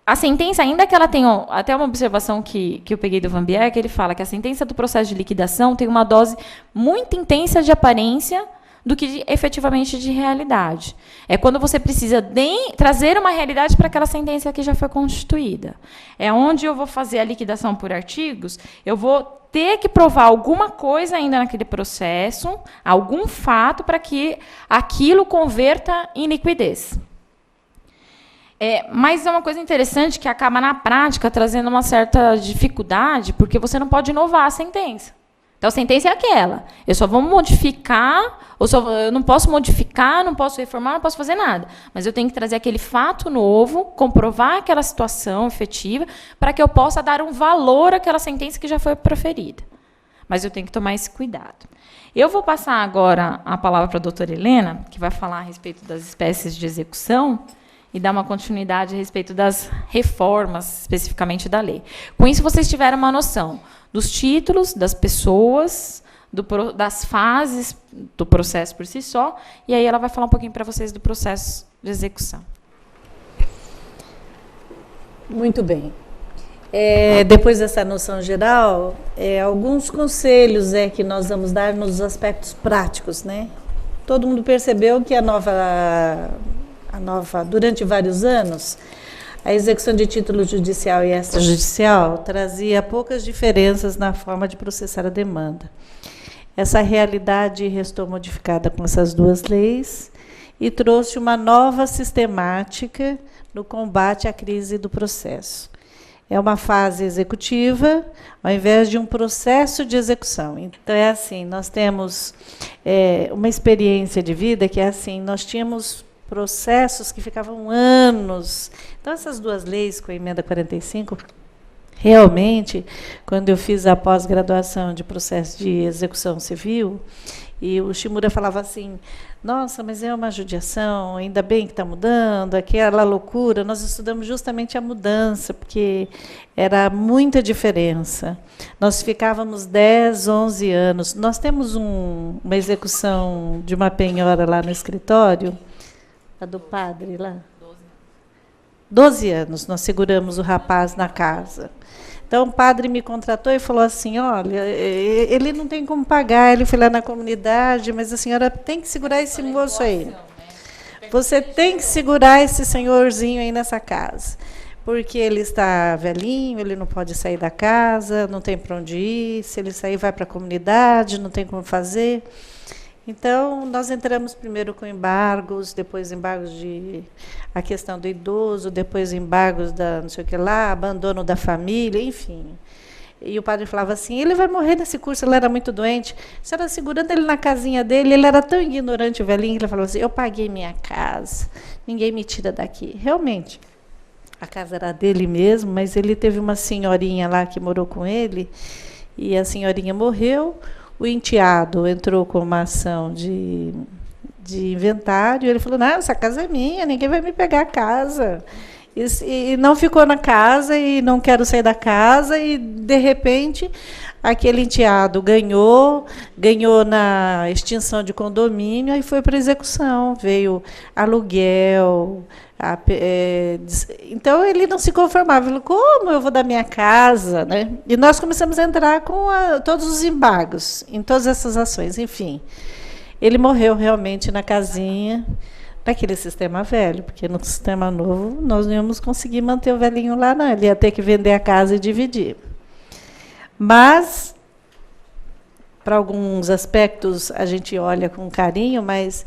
A sentença, ainda que ela tenha, até uma observação que eu peguei do Van Bier, que ele fala que a sentença do processo de liquidação tem uma dose muito intensa de aparência do que efetivamente de realidade. É quando você precisa trazer uma realidade para aquela sentença que já foi constituída. É onde eu vou fazer a liquidação por artigos, eu vou ter que provar alguma coisa ainda naquele processo, algum fato, para que aquilo converta em liquidez. Mas é uma coisa interessante que acaba, na prática, trazendo uma certa dificuldade, porque você não pode inovar a sentença. Então, a sentença é aquela. Eu só vou modificar, eu não posso modificar, não posso reformar, não posso fazer nada. Mas eu tenho que trazer aquele fato novo, comprovar aquela situação efetiva, para que eu possa dar um valor àquela sentença que já foi proferida. Mas eu tenho que tomar esse cuidado. Eu vou passar agora a palavra para a doutora Helena, que vai falar a respeito das espécies de execução, e dar uma continuidade a respeito das reformas, especificamente da lei. Com isso, vocês tiveram uma noção dos títulos, das pessoas, das fases do processo por si só, e aí ela vai falar um pouquinho para vocês do processo de execução. Muito bem. Depois dessa noção geral, alguns conselhos que nós vamos dar nos aspectos práticos, né? Todo mundo percebeu que durante vários anos, a execução de título judicial e extrajudicial trazia poucas diferenças na forma de processar a demanda. Essa realidade restou modificada com essas duas leis e trouxe uma nova sistemática no combate à crise do processo. é uma fase executiva, ao invés de um processo de execução. Então, é assim, nós temos uma experiência de vida que é assim, nós tínhamos processos que ficavam anos. Então, essas duas leis com a emenda 45, realmente, quando eu fiz a pós-graduação de processo de execução civil, e o Shimura falava assim, nossa, mas é uma judiação, ainda bem que está mudando, aquela loucura. Nós estudamos justamente a mudança, porque era muita diferença. Nós ficávamos 10, 11 anos. Nós temos uma execução de uma penhora lá no escritório, a do padre lá. 12 anos nós seguramos o rapaz na casa. Então, o padre me contratou e falou assim, olha, ele não tem como pagar, ele foi lá na comunidade, mas a senhora tem que segurar esse moço aí. Você tem que segurar esse senhorzinho aí nessa casa, porque ele está velhinho, ele não pode sair da casa, não tem para onde ir, se ele sair vai para a comunidade, não tem como fazer. Então, nós entramos primeiro com embargos, depois embargos de a questão do idoso, depois embargos da não sei o que lá, abandono da família, enfim. E o padre falava assim, ele vai morrer nesse curso, ele era muito doente. A senhora segurando ele na casinha dele, ele era tão ignorante, o velhinho, que ele falou assim, eu paguei minha casa, ninguém me tira daqui. Realmente, a casa era dele mesmo, mas ele teve uma senhorinha lá que morou com ele, e a senhorinha morreu. O enteado entrou com uma ação de inventário, ele falou, não, essa casa é minha, ninguém vai me pegar a casa. E não ficou na casa, e não quero sair da casa, e, de repente, aquele enteado ganhou na extinção de condomínio, e foi para execução, veio aluguel. Então, ele não se conformava, ele falou, como eu vou dar minha casa? Né? E nós começamos a entrar com todos os embargos, em todas essas ações, enfim. Ele morreu realmente na casinha, naquele sistema velho, porque no sistema novo nós não íamos conseguir manter o velhinho lá, não, ele ia ter que vender a casa e dividir. Mas, para alguns aspectos, a gente olha com carinho, mas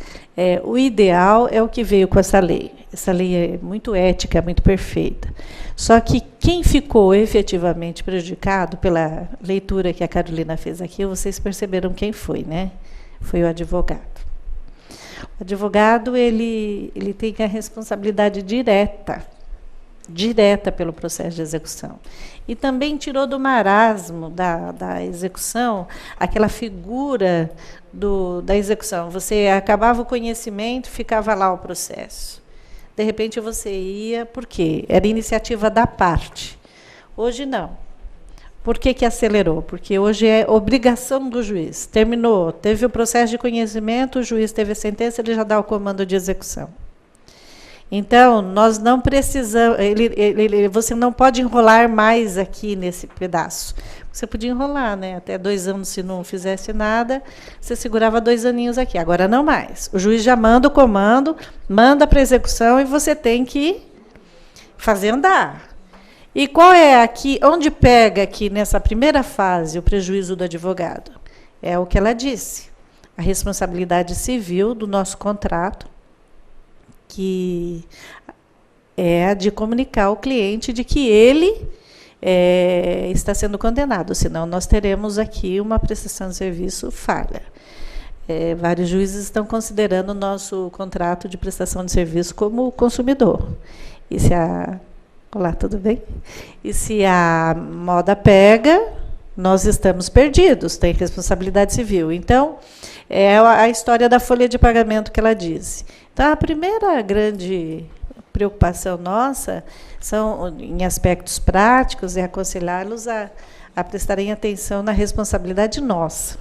o ideal é o que veio com essa lei. Essa lei é muito ética, muito perfeita. Só que quem ficou efetivamente prejudicado pela leitura que a Carolina fez aqui, vocês perceberam quem foi, né? Foi o advogado. O advogado, ele tem a responsabilidade direta pelo processo de execução. E também tirou do marasmo da execução aquela figura da execução. Você acabava o conhecimento, ficava lá o processo. De repente você ia, por quê? Era iniciativa da parte. Hoje não. Por que acelerou? Porque hoje é obrigação do juiz. Terminou, teve o processo de conhecimento, o juiz teve a sentença, ele já dá o comando de execução. Então, nós não precisamos, você não pode enrolar mais aqui nesse pedaço. Você podia enrolar, né? Até 2 anos, se não fizesse nada, você segurava 2 aninhos aqui. Agora não mais. O juiz já manda o comando, manda para execução e você tem que fazer andar. E qual é aqui, onde pega aqui nessa primeira fase o prejuízo do advogado? É o que ela disse. A responsabilidade civil do nosso contrato, que é a de comunicar ao cliente de que ele está sendo condenado, senão nós teremos aqui uma prestação de serviço falha. Vários juízes estão considerando o nosso contrato de prestação de serviço como consumidor. E se olá, tudo bem? E se a moda pega, nós estamos perdidos, tem responsabilidade civil. Então, é a história da folha de pagamento que ela disse. Então, a primeira grande preocupação nossa são, em aspectos práticos, é aconselhá-los a prestarem atenção na responsabilidade nossa.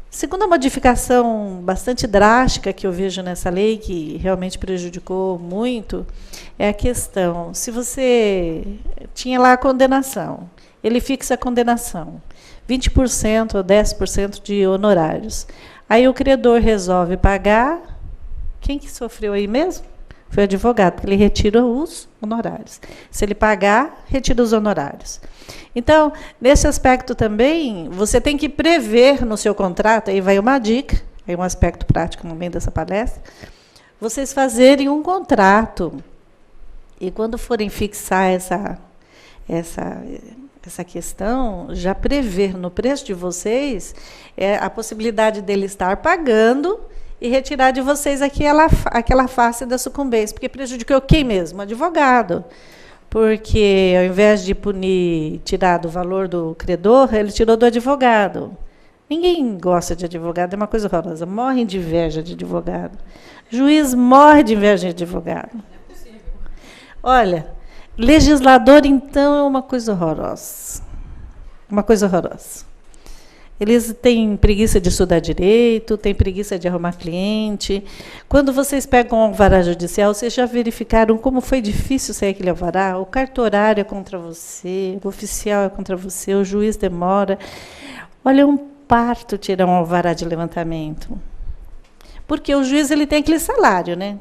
Segunda modificação bastante drástica que eu vejo nessa lei, que realmente prejudicou muito, é a questão, se você tinha lá a condenação, ele fixa a condenação, 20% ou 10% de honorários. Aí o credor resolve pagar, quem que sofreu aí mesmo? Foi o advogado, porque ele retira os honorários. Se ele pagar, retira os honorários. Então, nesse aspecto também, você tem que prever no seu contrato, aí vai uma dica, aí um aspecto prático no meio dessa palestra, vocês fazerem um contrato, e quando forem fixar essa questão já prevê no preço de vocês a possibilidade dele estar pagando e retirar de vocês aquela face da sucumbência, porque prejudicou quem mesmo? O advogado. Porque, ao invés de punir, tirar do valor do credor, ele tirou do advogado. Ninguém gosta de advogado, é uma coisa horrorosa. Morrem de inveja de advogado. Juiz morre de inveja de advogado. Olha, legislador, então, é uma coisa horrorosa. Uma coisa horrorosa. Eles têm preguiça de estudar direito, têm preguiça de arrumar cliente. Quando vocês pegam um alvará judicial, vocês já verificaram como foi difícil sair aquele alvará? O cartorário é contra você, o oficial é contra você, o juiz demora. Olha, é um parto tirar um alvará de levantamento. Porque o juiz ele tem aquele salário, né?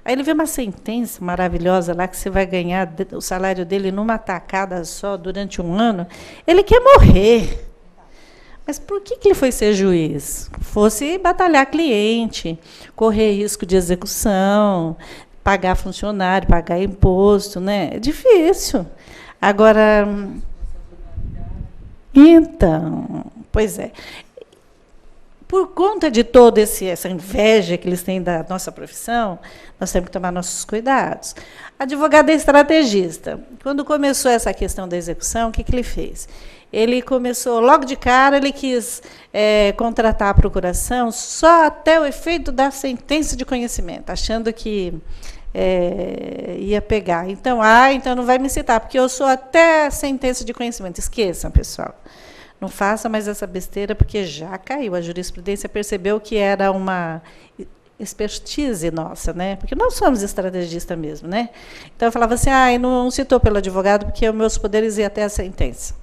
Aí ele vê uma sentença maravilhosa lá que você vai ganhar o salário dele numa tacada só durante um ano. Ele quer morrer. Mas por que ele foi ser juiz? Fosse batalhar cliente, correr risco de execução, pagar funcionário, pagar imposto, né? É difícil. Agora, então, pois é. Por conta de toda essa inveja que eles têm da nossa profissão, nós temos que tomar nossos cuidados. Advogado é estrategista. Quando começou essa questão da execução, o que ele fez? Ele começou, logo de cara, ele quis contratar a procuração só até o efeito da sentença de conhecimento, achando que ia pegar. Então não vai me citar, porque eu sou até a sentença de conhecimento. Esqueçam, pessoal. Não faça mais essa besteira, porque já caiu. A jurisprudência percebeu que era uma expertise nossa, né? Porque nós somos estrategistas mesmo, né? Então eu falava assim, não citou pelo advogado, porque os meus poderes iam até a sentença.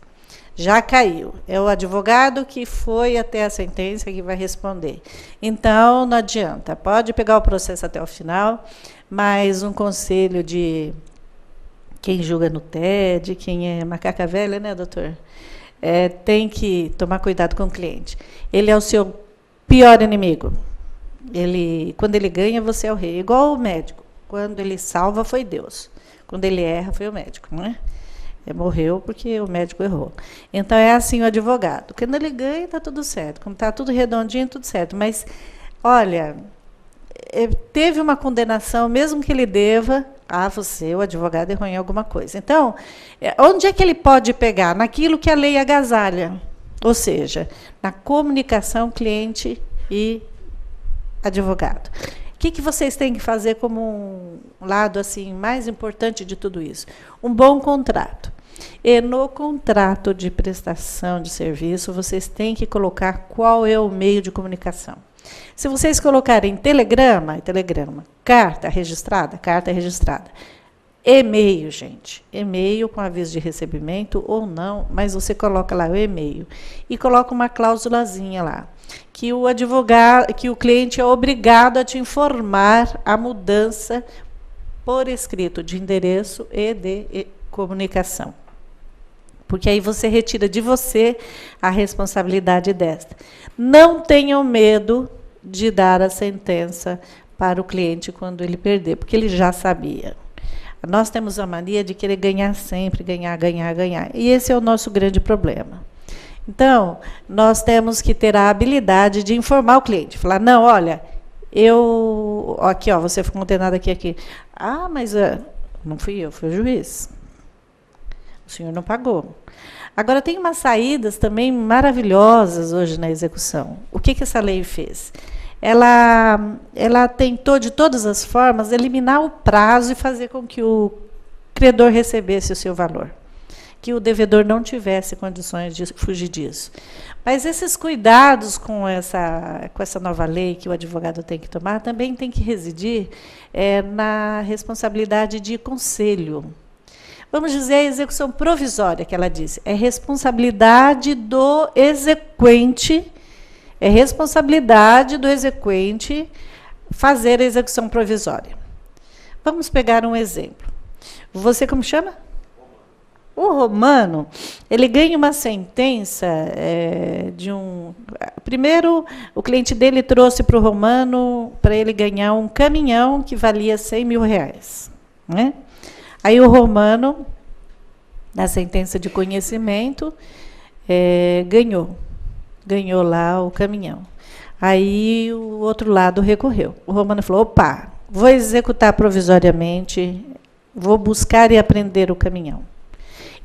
Já caiu. É o advogado que foi até a sentença que vai responder. Então, não adianta. Pode pegar o processo até o final, mas um conselho de quem julga no TED, quem é macaca velha, né, doutor? Tem que tomar cuidado com o cliente. Ele é o seu pior inimigo. Quando ele ganha, você é o rei. Igual o médico. Quando ele salva, foi Deus. Quando ele erra, foi o médico, não é? Morreu porque o médico errou. Então, é assim o advogado. Quando ele ganha, está tudo certo. Como está tudo redondinho, tudo certo. Mas, olha, teve uma condenação, mesmo que ele deva, você, o advogado, errou em alguma coisa. Então, onde é que ele pode pegar? Naquilo que a lei agasalha. Ou seja, na comunicação cliente e advogado. O que vocês têm que fazer como um lado assim mais importante de tudo isso? Um bom contrato. E no contrato de prestação de serviço, vocês têm que colocar qual é o meio de comunicação. Se vocês colocarem telegrama, carta registrada, e-mail, gente, e-mail com aviso de recebimento ou não, mas você coloca lá o e-mail e coloca uma cláusulazinha lá, que o advogado, que o cliente é obrigado a te informar a mudança por escrito de endereço e de comunicação. Porque aí você retira de você a responsabilidade desta. Não tenham medo de dar a sentença para o cliente quando ele perder, porque ele já sabia. Nós temos a mania de querer ganhar sempre, ganhar. E esse é o nosso grande problema. Então, nós temos que ter a habilidade de informar o cliente. Falar, não, olha, aqui, você foi condenado aqui. Mas não fui eu, foi o juiz. O senhor não pagou. Agora, tem umas saídas também maravilhosas hoje na execução. O que essa lei fez? Ela tentou, de todas as formas, eliminar o prazo e fazer com que o credor recebesse o seu valor. Que o devedor não tivesse condições de fugir disso. Mas esses cuidados com essa nova lei que o advogado tem que tomar também tem que residir na responsabilidade de conselho. Vamos dizer a execução provisória, que ela disse. É responsabilidade do exequente, fazer a execução provisória. Vamos pegar um exemplo. Você como chama? O Romano, ele ganha uma sentença Primeiro, o cliente dele trouxe para o Romano para ele ganhar um caminhão que valia R$100 mil. Né? Aí o Romano na sentença de conhecimento, ganhou lá o caminhão. Aí o outro lado recorreu. O Romano falou, opa, vou executar provisoriamente, vou buscar e apreender o caminhão.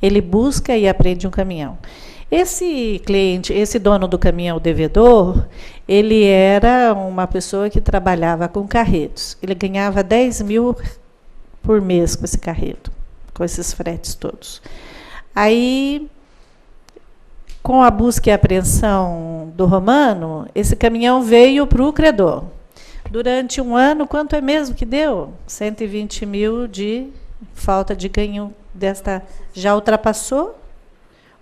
Ele busca e aprende um caminhão. Esse cliente, esse dono do caminhão, o devedor, ele era uma pessoa que trabalhava com carretos. Ele ganhava 10 mil por mês com esse carreto, com esses fretes todos. Aí, com a busca e apreensão do Romano, esse caminhão veio para o credor. Durante um ano, quanto é mesmo que deu? 120 mil de falta de ganho desta. Já ultrapassou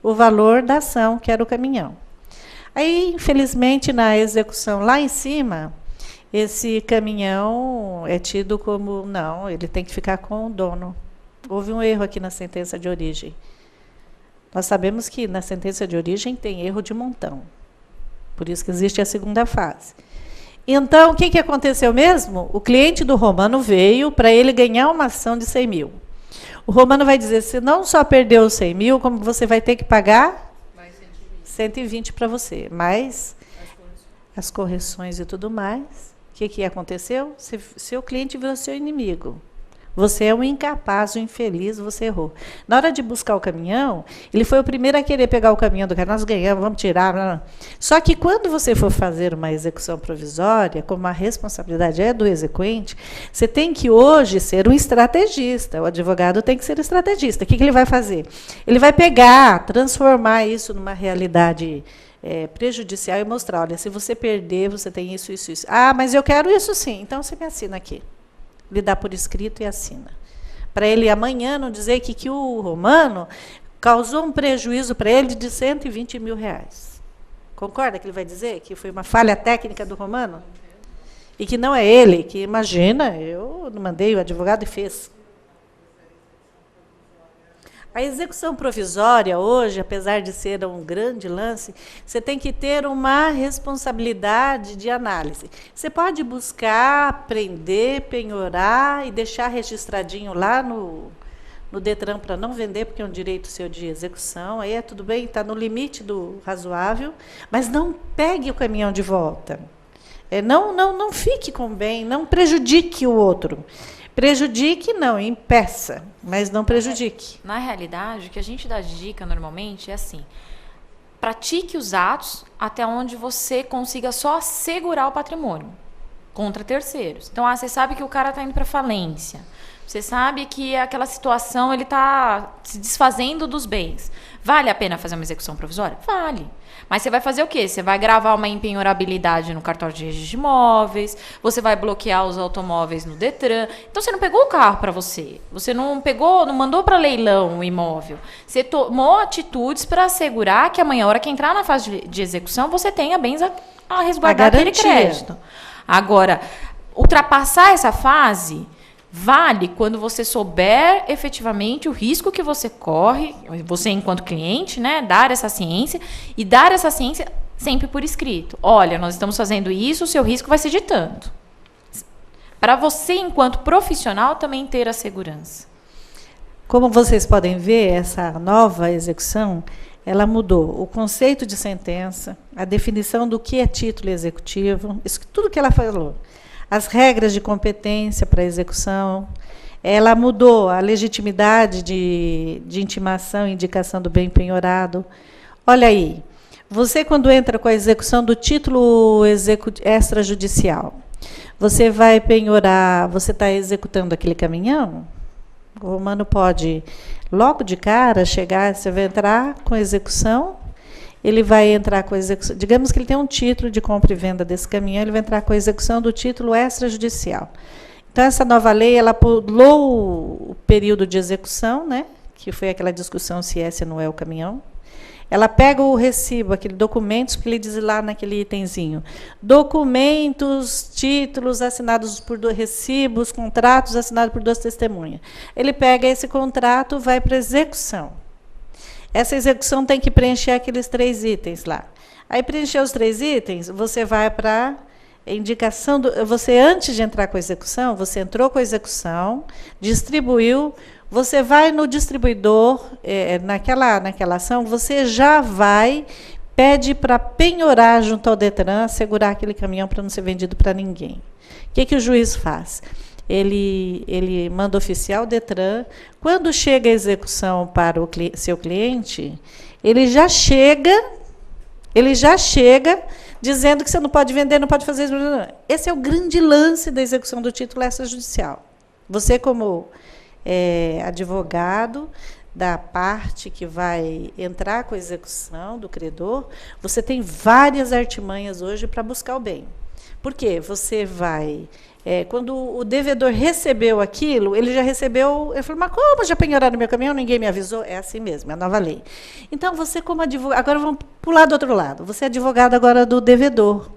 o valor da ação, que era o caminhão. Aí, infelizmente, na execução lá em cima, esse caminhão é tido como, não, ele tem que ficar com o dono. Houve um erro aqui na sentença de origem. Nós sabemos que na sentença de origem tem erro de montão. Por isso que existe a segunda fase. Então, o que aconteceu mesmo? O cliente do Romano veio para ele ganhar uma ação de 100 mil. O Romano vai dizer, você não só perdeu os 100 mil, como você vai ter que pagar 120 para você. Mais as correções e tudo mais. O que aconteceu? Seu cliente virou seu inimigo. Você é um incapaz, um infeliz, você errou. Na hora de buscar o caminhão, ele foi o primeiro a querer pegar o caminhão do cara, nós ganhamos, vamos tirar. Blá, blá. Só que quando você for fazer uma execução provisória, como a responsabilidade é do exequente, você tem que hoje ser um estrategista. O advogado tem que ser estrategista. O que ele vai fazer? Ele vai pegar, transformar isso numa realidade prejudicial e mostrar, olha, se você perder, você tem isso, isso, isso. Ah, mas eu quero isso sim, então você me assina aqui. Ele dá por escrito e assina. Para ele amanhã não dizer que o Romano causou um prejuízo para ele de 120 mil reais. Concorda que ele vai dizer que foi uma falha técnica do Romano? E que não é ele, que imagina, eu mandei o advogado e fez. A execução provisória hoje, apesar de ser um grande lance, você tem que ter uma responsabilidade de análise. Você pode buscar, aprender, penhorar e deixar registradinho lá no Detran para não vender, porque é um direito seu de execução, aí tudo bem, está no limite do razoável, mas não pegue o caminhão de volta. Não fique com o bem, não prejudique o outro. Prejudique, não, impeça, mas não prejudique. Na realidade, o que a gente dá de dica normalmente é assim, pratique os atos até onde você consiga só assegurar o patrimônio contra terceiros. Então, você sabe que o cara está indo para falência, você sabe que aquela situação ele está se desfazendo dos bens. Vale a pena fazer uma execução provisória? Vale. Mas você vai fazer o quê? Você vai gravar uma impenhorabilidade no cartório de registro de imóveis, você vai bloquear os automóveis no Detran. Então, você não pegou o carro para você. Você não mandou para leilão o imóvel. Você tomou atitudes para assegurar que amanhã, a hora que entrar na fase de execução, você tenha bens a resguardar aquele crédito. Agora, ultrapassar essa fase vale quando você souber efetivamente o risco que você corre, você enquanto cliente, né, dar essa ciência sempre por escrito. Olha, nós estamos fazendo isso, o seu risco vai ser de tanto. Para você, enquanto profissional, também ter a segurança. Como vocês podem ver, essa nova execução, ela mudou o conceito de sentença, a definição do que é título executivo, isso tudo que ela falou. As regras de competência para execução, ela mudou a legitimidade de intimação e indicação do bem penhorado. Olha aí, você quando entra com a execução do título extrajudicial, você vai penhorar, você está executando aquele caminhão? O Romano pode, logo de cara, chegar, você vai entrar com a execução, ele vai entrar com a execução, digamos que ele tem um título de compra e venda desse caminhão, ele vai entrar com a execução do título extrajudicial. Então, essa nova lei, ela pulou o período de execução, né, que foi aquela discussão se esse não é o caminhão. Ela pega o recibo, aquele documentos, porque ele diz lá naquele itemzinho, documentos, títulos assinados por recibos, contratos assinados por 2 testemunhas. Ele pega esse contrato, vai para execução. Essa execução tem que preencher aqueles 3 itens lá. Aí, preencher os 3 itens, você vai para indicação você, antes de entrar com a execução, você entrou com a execução, distribuiu, você vai no distribuidor, naquela ação, você já vai, pede para penhorar junto ao Detran, segurar aquele caminhão para não ser vendido para ninguém. O que o juiz faz? Ele manda oficiar o Detran. Quando chega a execução para o seu cliente, ele já chega dizendo que você não pode vender, não pode fazer isso. Esse é o grande lance da execução do título extrajudicial. Você, como advogado da parte que vai entrar com a execução do credor, você tem várias artimanhas hoje para buscar o bem. Por quê? Você vai... quando o devedor recebeu aquilo, ele já recebeu... Ele falou, mas como já penhoraram no meu caminhão? Ninguém me avisou? É assim mesmo, é a nova lei. Então, você como advogado... Agora vamos pular do outro lado. Você é advogado agora do devedor,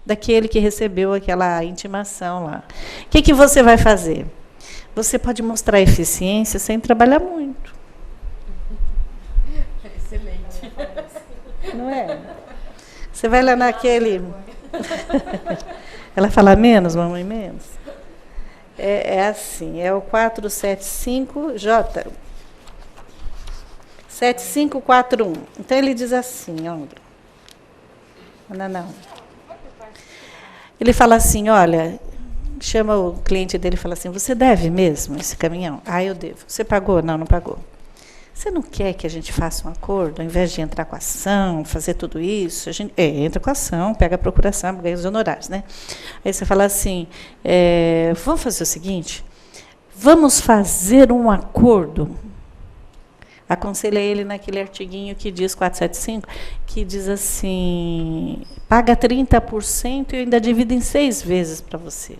daquele que recebeu aquela intimação lá. O que você vai fazer? Você pode mostrar eficiência sem trabalhar muito. Excelente. Não é? Você vai lá naquele... Ela fala menos, mamãe, menos? É assim, é o 475J. 7541. Então, ele diz assim, não. Ele fala assim, olha, chama o cliente dele e fala assim, você deve mesmo esse caminhão? Ah, eu devo. Você pagou? Não, não pagou. Você não quer que a gente faça um acordo, ao invés de entrar com a ação, fazer tudo isso? A gente entra com a ação, pega a procuração, ganha os honorários, né? Aí você fala assim, vamos fazer o seguinte, vamos fazer um acordo. Aconselha ele naquele artiguinho que diz 475, que diz assim, paga 30% e eu ainda divido em 6 vezes para você.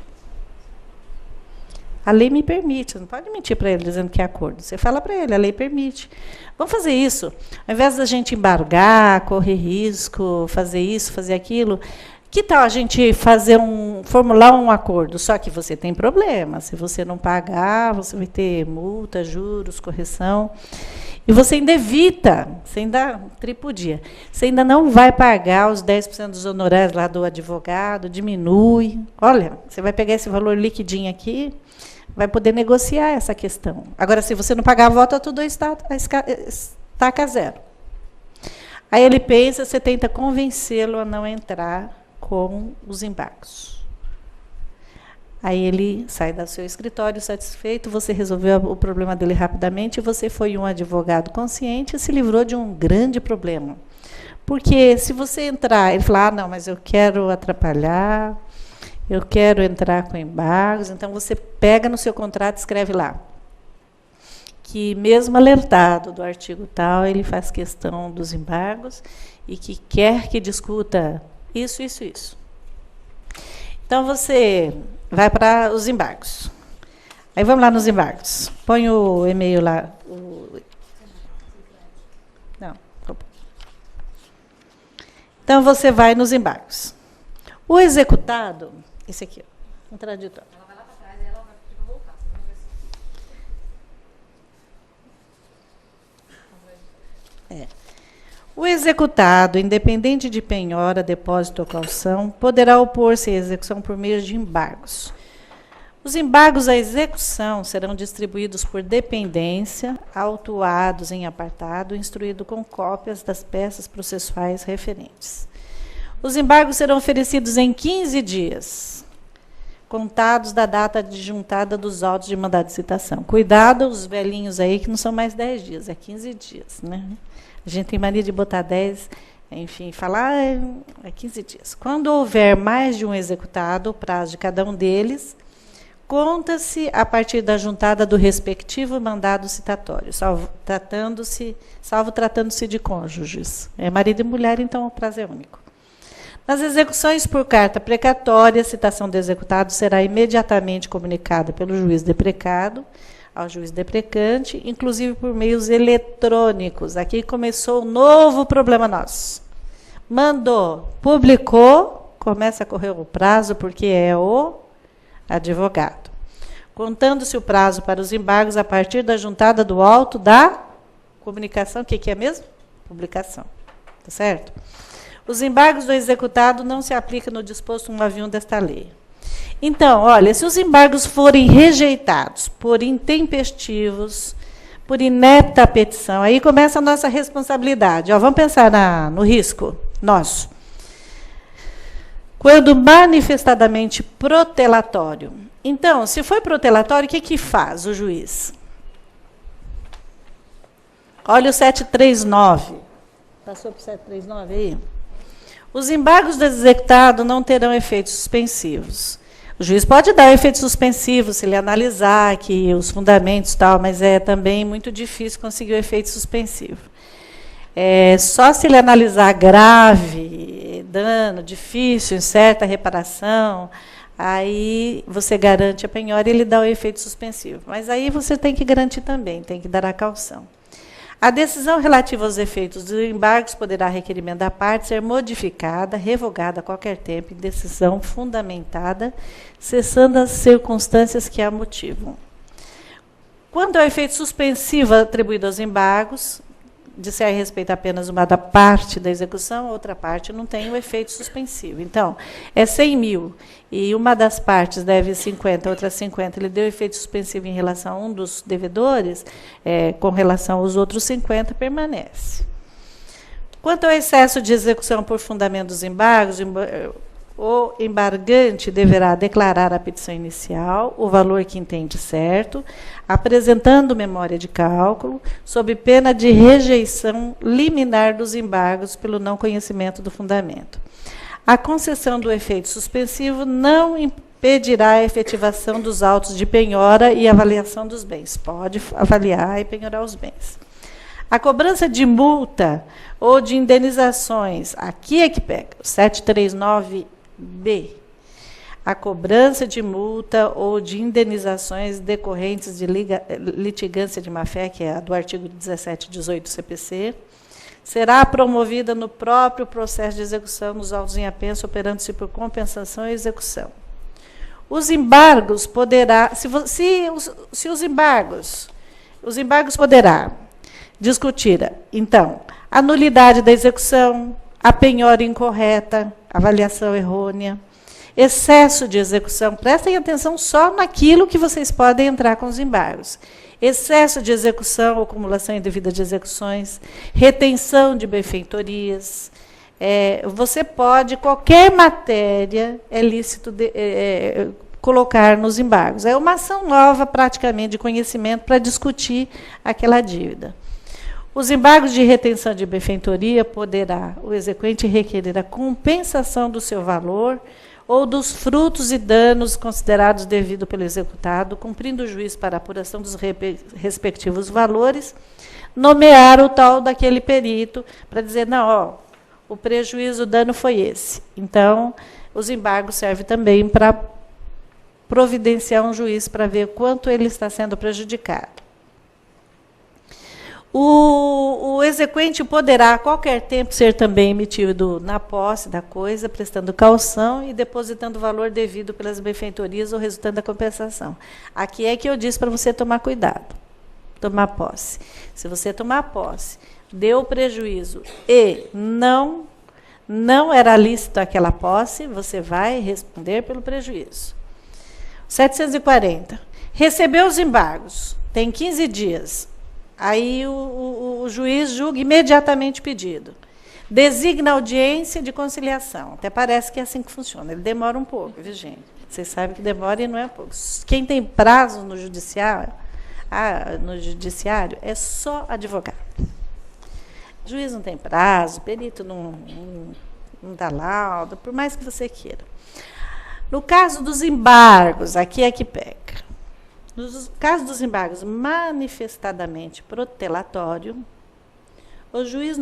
A lei me permite, você não pode mentir para ele dizendo que é acordo. Você fala para ele, a lei permite. Vamos fazer isso. Ao invés da gente embargar, correr risco, fazer isso, fazer aquilo, que tal a gente formular um acordo? Só que você tem problema. Se você não pagar, você vai ter multa, juros, correção. E você ainda evita, você ainda tripudia. Você ainda não vai pagar os 10% dos honorários lá do advogado, diminui. Olha, você vai pegar esse valor liquidinho aqui, vai poder negociar essa questão. Agora, se você não pagar a volta, tudo estaca zero. Aí ele pensa, você tenta convencê-lo a não entrar com os embargos. Aí ele sai do seu escritório satisfeito, você resolveu o problema dele rapidamente, você foi um advogado consciente e se livrou de um grande problema. Porque se você entrar, ele falar, não, mas eu quero atrapalhar, eu quero entrar com embargos, então você pega no seu contrato e escreve lá que, mesmo alertado do artigo tal, ele faz questão dos embargos e que quer que discuta isso, isso, isso. Então, você vai para os embargos. Aí, vamos lá nos embargos. Põe o e-mail lá. Não. Então, você vai nos embargos. O executado... Esse aqui, contraditório. Ela vai lá para trás e ela vai pedir para voltar. O executado, independente de penhora, depósito ou caução, poderá opor-se à execução por meio de embargos. Os embargos à execução serão distribuídos por dependência, autuados em apartado, instruído com cópias das peças processuais referentes. Os embargos serão oferecidos em 15 dias, contados da data adjuntada dos autos de mandado de citação. Cuidado, os velhinhos aí, que não são mais 10 dias, é 15 dias. Né? A gente tem mania de botar 10, enfim, falar é 15 dias. Quando houver mais de um executado, o prazo de cada um deles, conta-se a partir da juntada do respectivo mandado citatório, salvo tratando-se de cônjuges. É marido e mulher, então o prazo é único. Nas execuções por carta precatória, a citação do executado será imediatamente comunicada pelo juiz deprecado ao juiz deprecante, inclusive por meios eletrônicos. Aqui começou um novo problema nosso. Mandou, publicou, começa a correr o prazo, porque é o advogado. Contando-se o prazo para os embargos a partir da juntada do auto da comunicação, o que é mesmo? Publicação. Tá certo? Os embargos do executado não se aplicam no disposto no 9.1 desta lei. Então, olha, se os embargos forem rejeitados por intempestivos, por inepta petição, aí começa a nossa responsabilidade. Ó, vamos pensar no risco nosso. Quando manifestadamente protelatório. Então, se foi protelatório, o que faz o juiz? Olha o 739. Passou para o 739 aí? Os embargos do executado não terão efeitos suspensivos. O juiz pode dar efeito suspensivo se ele analisar aqui os fundamentos e tal, mas é também muito difícil conseguir o efeito suspensivo. Só se ele analisar grave, dano, difícil, incerta reparação, aí você garante a penhora e ele dá o efeito suspensivo. Mas aí você tem que garantir também, tem que dar a caução. A decisão relativa aos efeitos dos embargos poderá, a requerimento da parte, ser modificada, revogada a qualquer tempo, em decisão fundamentada, cessando as circunstâncias que a motivam. Quanto ao efeito suspensivo atribuído aos embargos, disser respeito apenas uma da parte da execução, outra parte não tem o efeito suspensivo. Então, é 100 mil e uma das partes deve 50, outra 50, ele deu efeito suspensivo em relação a um dos devedores, com relação aos outros 50, permanece. Quanto ao excesso de execução por fundamento dos embargos, o embargante deverá declarar a petição inicial, o valor que entende certo, apresentando memória de cálculo, sob pena de rejeição liminar dos embargos pelo não conhecimento do fundamento. A concessão do efeito suspensivo não impedirá a efetivação dos autos de penhora e avaliação dos bens. Pode avaliar e penhorar os bens. A cobrança de multa ou de indenizações, aqui é que pega, 739B. A cobrança de multa ou de indenizações decorrentes de litigância de má-fé, que é a do artigo 17 e 18 do CPC, será promovida no próprio processo de execução nos autos em apenso, operando-se por compensação e execução. Os embargos poderá, se os embargos poderá discutir, então, a nulidade da execução, a penhora incorreta, avaliação errônea, excesso de execução. Prestem atenção só naquilo que vocês podem entrar com os embargos. Excesso de execução, acumulação indevida de execuções, retenção de benfeitorias. Você pode, qualquer matéria é lícito colocar nos embargos. É uma ação nova, praticamente, de conhecimento para discutir aquela dívida. Os embargos de retenção de benfeitoria poderá o exequente requerer a compensação do seu valor ou dos frutos e danos considerados devido pelo executado, cumprindo o juiz para a apuração dos respectivos valores, nomear o tal daquele perito para dizer, não, ó, o prejuízo, o dano foi esse. Então, os embargos servem também para providenciar um juiz para ver quanto ele está sendo prejudicado. O exequente poderá, a qualquer tempo, ser também emitido na posse da coisa, prestando caução e depositando o valor devido pelas benfeitorias ou resultando da compensação. Aqui é que eu disse para você tomar cuidado, tomar posse. Se você tomar posse, deu prejuízo e não era lícito aquela posse, você vai responder pelo prejuízo. 740. Recebeu os embargos, tem 15 dias. Aí o juiz julga imediatamente o pedido. Designa audiência de conciliação. Até parece que é assim que funciona. Ele demora um pouco, viu, gente? Vocês sabem que demora e não é pouco. Quem tem prazo no judiciário, é só advogado. O juiz não tem prazo, perito não dá laudo, por mais que você queira. No caso dos embargos, aqui é que pega. No caso dos embargos manifestadamente protelatório, o juiz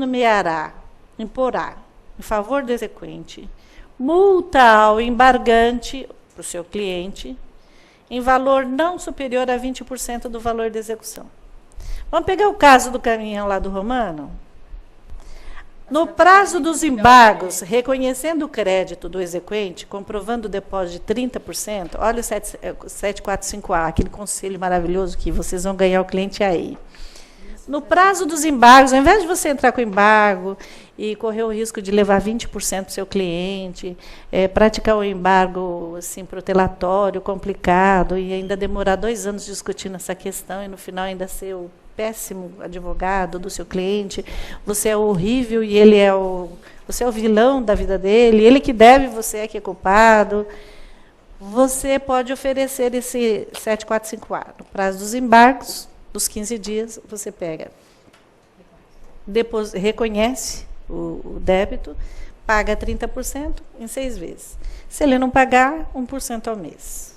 imporá, em favor do exequente, multa ao embargante, para o seu cliente, em valor não superior a 20% do valor da execução. Vamos pegar o caso do caminhão lá do Romano? No prazo dos embargos, reconhecendo o crédito do exequente, comprovando o depósito de 30%, olha o 745A, aquele conselho maravilhoso que vocês vão ganhar o cliente aí. No prazo dos embargos, ao invés de você entrar com embargo e correr o risco de levar 20% para o seu cliente, praticar um embargo assim, protelatório, complicado, e ainda demorar 2 anos discutindo essa questão, e no final ainda ser o péssimo advogado do seu cliente, você é horrível e você é o vilão da vida dele, ele que deve, você é que é culpado. Você pode oferecer esse 7454. No prazo dos embargos, dos 15 dias, você pega, reconhece o débito, paga 30% em 6 vezes. Se ele não pagar, 1% ao mês.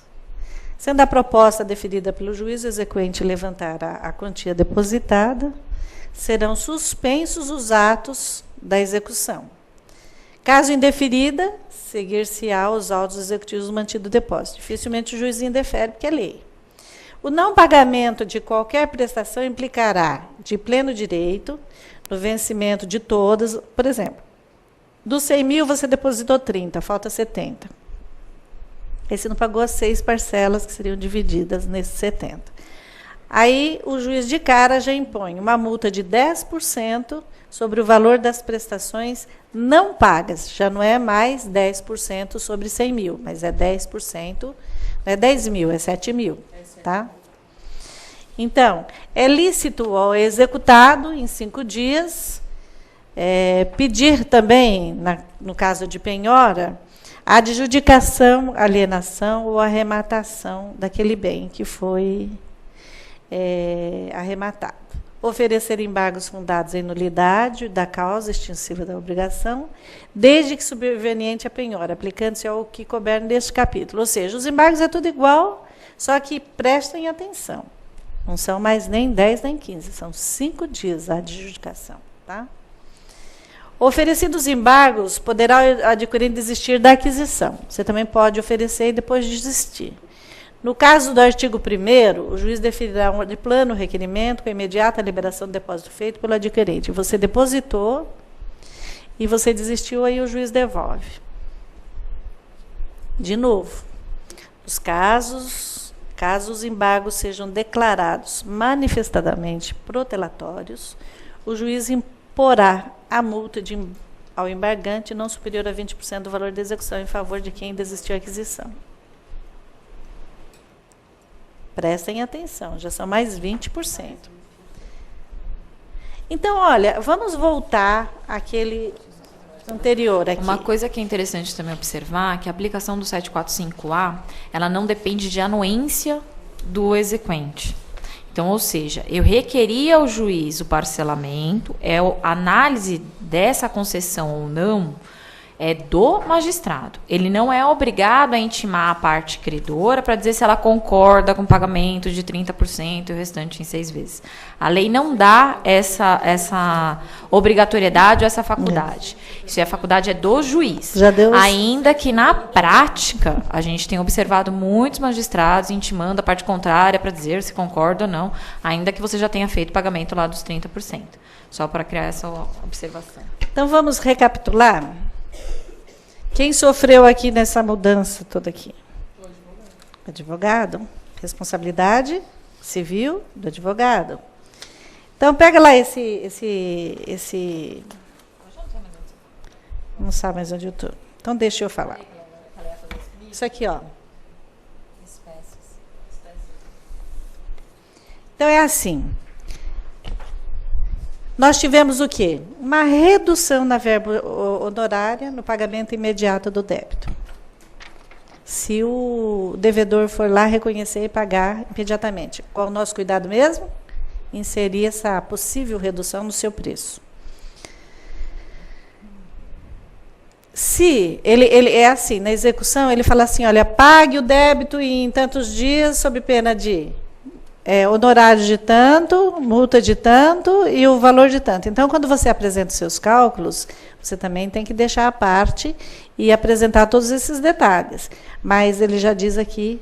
Sendo a proposta deferida pelo juiz, o exequente levantará a quantia depositada, serão suspensos os atos da execução. Caso indeferida, seguir-se-á os autos executivos mantido o depósito. Dificilmente o juiz indefere, porque é lei. O não pagamento de qualquer prestação implicará de pleno direito no vencimento de todas. Por exemplo, dos 100 mil você depositou 30, falta 70. Aí você não pagou as 6 parcelas que seriam divididas nesses 70. Aí o juiz de cara já impõe uma multa de 10% sobre o valor das prestações não pagas. Já não é mais 10% sobre 100 mil, mas é 10%, não é 10 mil, é 7 mil. Tá? Então, é lícito ao executado, em 5 dias, pedir também, no caso de penhora, a adjudicação, alienação ou arrematação daquele bem que foi arrematado. Oferecer embargos fundados em nulidade da causa extinsiva da obrigação, desde que subveniente a penhora, aplicando-se ao que couber neste capítulo. Ou seja, os embargos é tudo igual, só que prestem atenção. Não são mais nem 10 nem 15, são 5 dias a adjudicação. Tá? Oferecidos embargos, poderá o adquirente desistir da aquisição. Você também pode oferecer e depois desistir. No caso do artigo 1º, o juiz definirá de plano requerimento com imediata liberação do depósito feito pelo adquirente. Você depositou e você desistiu, aí o juiz devolve. De novo, os caso os embargos sejam declarados manifestadamente protelatórios, o juiz imporá a multa ao embargante não superior a 20% do valor da execução em favor de quem desistiu da aquisição. Prestem atenção, já são mais 20%. Então, olha, vamos voltar àquele anterior aqui. Uma coisa que é interessante também observar é que a aplicação do 745A, ela não depende de anuência do exequente. Então, ou seja, eu requeri ao juiz o parcelamento, a análise dessa concessão ou não é do magistrado. Ele não é obrigado a intimar a parte credora para dizer se ela concorda com o pagamento de 30% e o restante em 6 vezes. A lei não dá essa obrigatoriedade ou essa faculdade. Isso é a faculdade do juiz. Já deu. Ainda que na prática a gente tem observado muitos magistrados intimando a parte contrária para dizer se concorda ou não, ainda que você já tenha feito o pagamento lá dos 30%. Só para criar essa observação. Então vamos recapitular. Quem sofreu aqui nessa mudança toda aqui? O advogado. Responsabilidade civil do advogado. Então, pega lá esse... Não sabe mais onde eu estou. Então, deixa eu falar. Isso aqui, ó. Então, é assim. Nós tivemos o quê? Uma redução na verba honorária no pagamento imediato do débito. Se o devedor for lá reconhecer e pagar imediatamente. Qual o nosso cuidado mesmo? Inserir essa possível redução no seu preço. Se ele é assim, na execução, ele fala assim, olha, pague o débito em tantos dias sob pena de... honorário de tanto, multa de tanto e o valor de tanto. Então, quando você apresenta os seus cálculos, você também tem que deixar à parte e apresentar todos esses detalhes. Mas ele já diz aqui,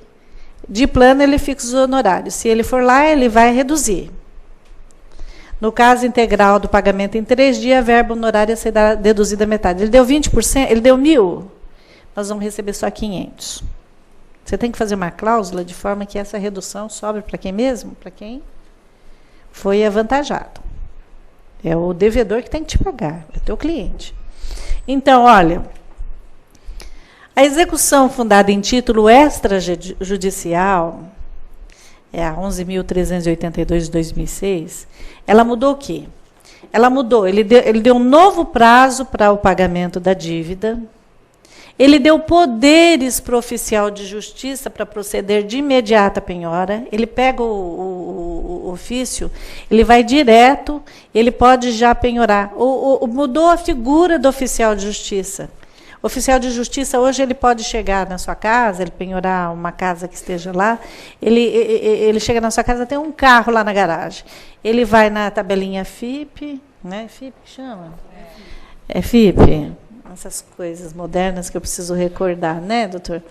de plano ele fixa os honorários. Se ele for lá, ele vai reduzir. No caso integral do pagamento em 3 dias, a verba honorária será deduzida a metade. Ele deu 20%, ele deu 1.000, nós vamos receber só 500. Você tem que fazer uma cláusula de forma que essa redução sobre para quem mesmo? Para quem foi avantajado. É o devedor que tem que te pagar, é o teu cliente. Então, olha, a execução fundada em título extrajudicial, é a 11.382 de 2006, ela mudou o quê? Ela mudou, ele deu um novo prazo para o pagamento da dívida, ele deu poderes para o oficial de justiça para proceder de imediata penhora, ele pega o ofício, ele vai direto, ele pode já penhorar. Mudou a figura do oficial de justiça. O oficial de justiça, hoje, ele pode chegar na sua casa, ele penhorar uma casa que esteja lá, ele chega na sua casa, tem um carro lá na garagem. Ele vai na tabelinha FIP, né? FIP chama? É FIP. Essas coisas modernas que eu preciso recordar, né, doutor?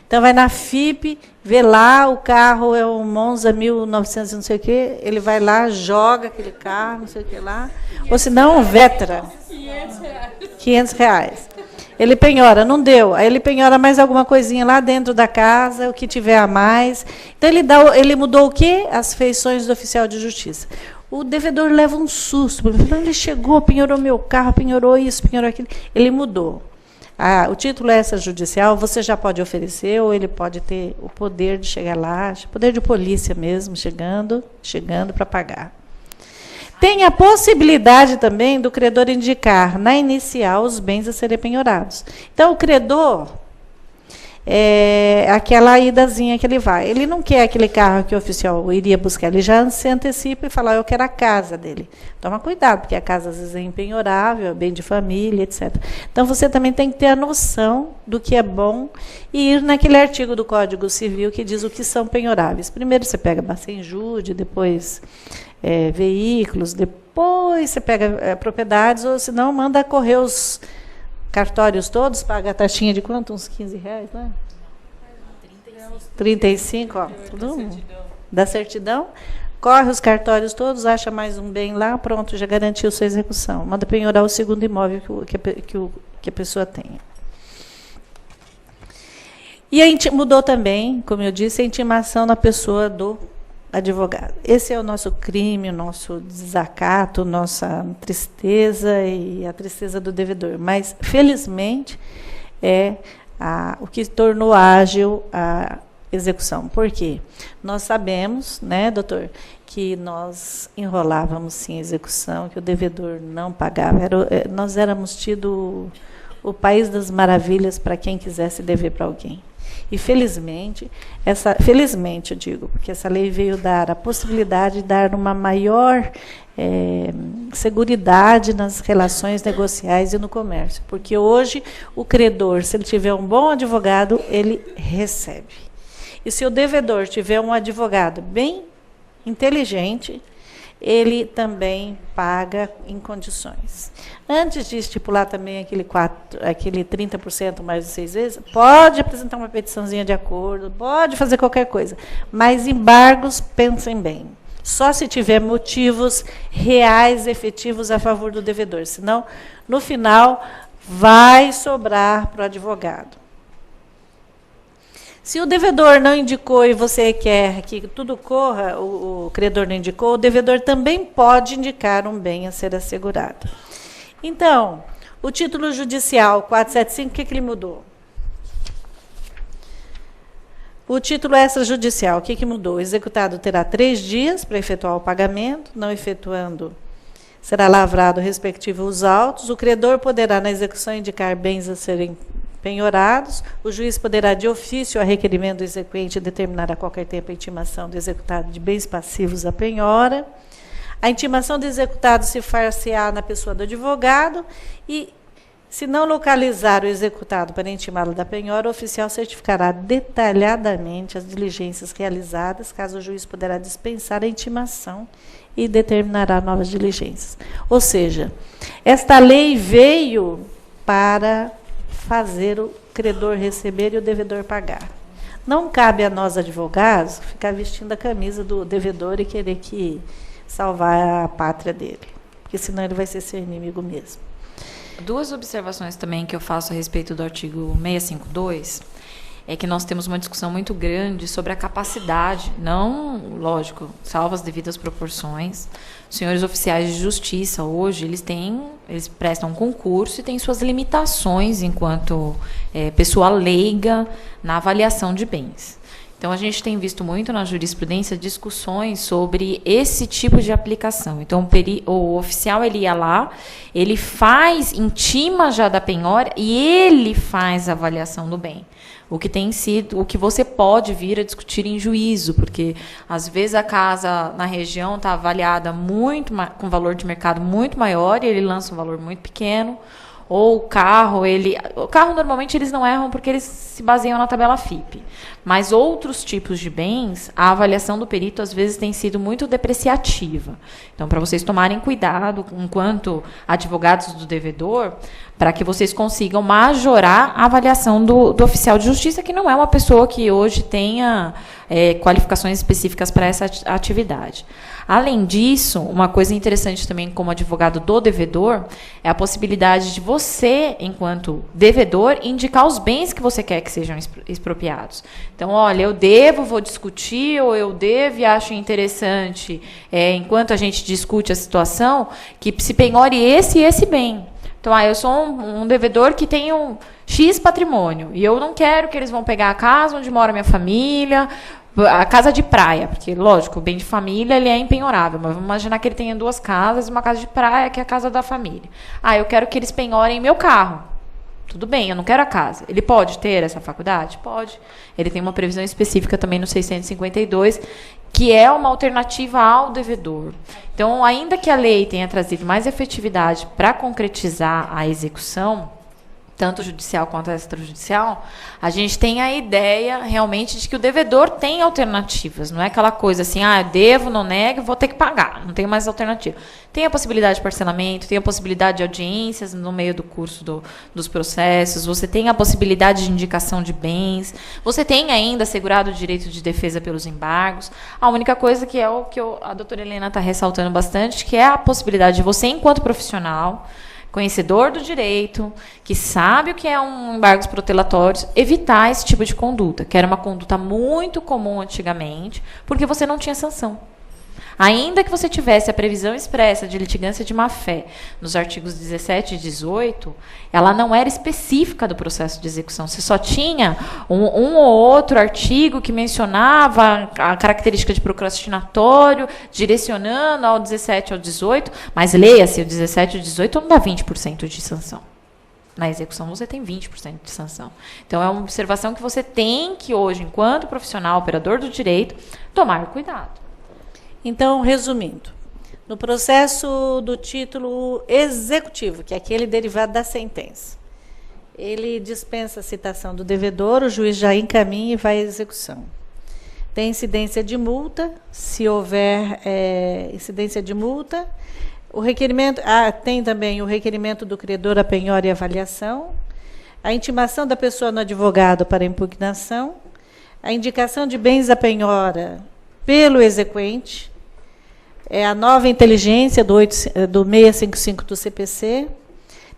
Então, vai na FIP, vê lá, o carro é um Monza 1900 não sei o quê, ele vai lá, joga aquele carro, não sei o que lá, ou se não, um Vetra. R$500. Ele penhora, não deu. Aí ele penhora mais alguma coisinha lá dentro da casa, o que tiver a mais. Então, ele mudou o quê? As feições do oficial de justiça. O devedor leva um susto. Ele chegou, penhorou meu carro, penhorou isso, penhorou aquilo. Ele mudou. O título extrajudicial você já pode oferecer, ou ele pode ter o poder de chegar lá, poder de polícia mesmo, chegando para pagar. Tem a possibilidade também do credor indicar na inicial os bens a serem penhorados. Então, o credor, aquela idazinha que ele vai. Ele não quer aquele carro que o oficial iria buscar, ele já se antecipa e fala, eu quero a casa dele. Toma cuidado, porque a casa às vezes é impenhorável, é bem de família, etc. Então, você também tem que ter a noção do que é bom e ir naquele artigo do Código Civil que diz o que são penhoráveis. Primeiro você pega bacen-jude, depois veículos, depois você pega propriedades, ou se não, manda correr os cartórios todos, paga a taxinha de quanto? Uns R$15, né? 35, ó. Tudo da certidão. Corre os cartórios todos, acha mais um bem lá, pronto, já garantiu sua execução. Manda penhorar o segundo imóvel que a pessoa tenha. E mudou também, como eu disse, a intimação na pessoa do advogado. Esse é o nosso crime, o nosso desacato, nossa tristeza e a tristeza do devedor. Mas, felizmente, o que tornou ágil a execução. Por quê? Nós sabemos, né, doutor, que nós enrolávamos sim a execução, que o devedor não pagava. Nós éramos tido o país das maravilhas para quem quisesse dever para alguém. E felizmente eu digo, porque essa lei veio dar a possibilidade de dar uma maior seguridade nas relações negociais e no comércio. Porque hoje o credor, se ele tiver um bom advogado, ele recebe. E se o devedor tiver um advogado bem inteligente, ele também paga em condições. Antes de estipular também aquele 30% mais de 6 vezes, pode apresentar uma petiçãozinha de acordo, pode fazer qualquer coisa, mas embargos, pensem bem. Só se tiver motivos reais, efetivos a favor do devedor, senão, no final, vai sobrar para o advogado. Se o devedor não indicou e você quer que tudo corra, o credor não indicou, o devedor também pode indicar um bem a ser assegurado. Então, o título judicial 475, o que ele mudou? O título extrajudicial, o que mudou? O executado terá 3 dias para efetuar o pagamento, não efetuando, será lavrado respectivo os autos. O credor poderá, na execução, indicar bens a serem penhorados. O juiz poderá, de ofício, a requerimento do exequente, determinar a qualquer tempo a intimação do executado de bens passivos à penhora. A intimação do executado se far-se-á na pessoa do advogado e, se não localizar o executado para intimá-lo da penhora, o oficial certificará detalhadamente as diligências realizadas, caso o juiz poderá dispensar a intimação e determinará novas diligências. Ou seja, esta lei veio para fazer o credor receber e o devedor pagar. Não cabe a nós, advogados, ficar vestindo a camisa do devedor e querer salvar a pátria dele, porque senão ele vai ser seu inimigo mesmo. 2 observações também que eu faço a respeito do artigo 652 é que nós temos uma discussão muito grande sobre a capacidade, não, lógico, salvo as devidas proporções. Os senhores oficiais de justiça hoje, eles prestam concurso e têm suas limitações enquanto pessoa leiga na avaliação de bens. Então, a gente tem visto muito na jurisprudência discussões sobre esse tipo de aplicação. Então, o oficial, ele ia lá, ele intima já da penhora e ele faz a avaliação do bem. O que tem sido, o que você pode vir a discutir em juízo, porque às vezes a casa na região está avaliada com valor de mercado muito maior e ele lança um valor muito pequeno. Ou o carro normalmente eles não erram porque eles se baseiam na tabela FIPE. Mas outros tipos de bens, a avaliação do perito às vezes tem sido muito depreciativa. Então, para vocês tomarem cuidado, enquanto advogados do devedor, para que vocês consigam majorar a avaliação do oficial de justiça, que não é uma pessoa que hoje tenha qualificações específicas para essa atividade. Além disso, uma coisa interessante também como advogado do devedor é a possibilidade de você, enquanto devedor, indicar os bens que você quer que sejam expropriados. Então, olha, eu devo, vou discutir, ou eu devo e acho interessante, enquanto a gente discute a situação, que se penhore esse e esse bem. Então, eu sou um devedor que tem um X patrimônio, e eu não quero que eles vão pegar a casa onde mora a minha família, a casa de praia, porque, lógico, o bem de família ele é empenhorável, mas vamos imaginar que ele tenha 2 casas e uma casa de praia, que é a casa da família. Eu quero que eles penhorem meu carro. Tudo bem, eu não quero a casa. Ele pode ter essa faculdade? Pode. Ele tem uma previsão específica também no 652, que é uma alternativa ao devedor. Então, ainda que a lei tenha trazido mais efetividade para concretizar a execução, tanto judicial quanto extrajudicial, a gente tem a ideia realmente de que o devedor tem alternativas. Não é aquela coisa assim, eu devo, não nego, vou ter que pagar. Não tenho mais alternativa. Tem a possibilidade de parcelamento, tem a possibilidade de audiências no meio do curso dos processos, você tem a possibilidade de indicação de bens, você tem ainda assegurado o direito de defesa pelos embargos. A única coisa que é o que a doutora Helena está ressaltando bastante, que é a possibilidade de você, enquanto profissional, conhecedor do direito, que sabe o que é um embargos protelatórios, evitar esse tipo de conduta, que era uma conduta muito comum antigamente, porque você não tinha sanção. Ainda que você tivesse a previsão expressa de litigância de má-fé nos artigos 17 e 18, ela não era específica do processo de execução. Você só tinha um ou outro artigo que mencionava a característica de procrastinatório, direcionando ao 17 ao 18, mas leia-se, o 17 e o 18 não dá 20% de sanção. Na execução, você tem 20% de sanção. Então, é uma observação que você tem que, hoje, enquanto profissional, operador do direito, tomar cuidado. Então, resumindo, no processo do título executivo, que é aquele derivado da sentença, ele dispensa a citação do devedor, o juiz já encaminha e vai à execução. Tem incidência de multa, se houver incidência de multa, o requerimento, tem também o requerimento do credor, a penhora e avaliação, a intimação da pessoa no advogado para impugnação, a indicação de bens da penhora pelo exequente, a nova inteligência do 655 do CPC.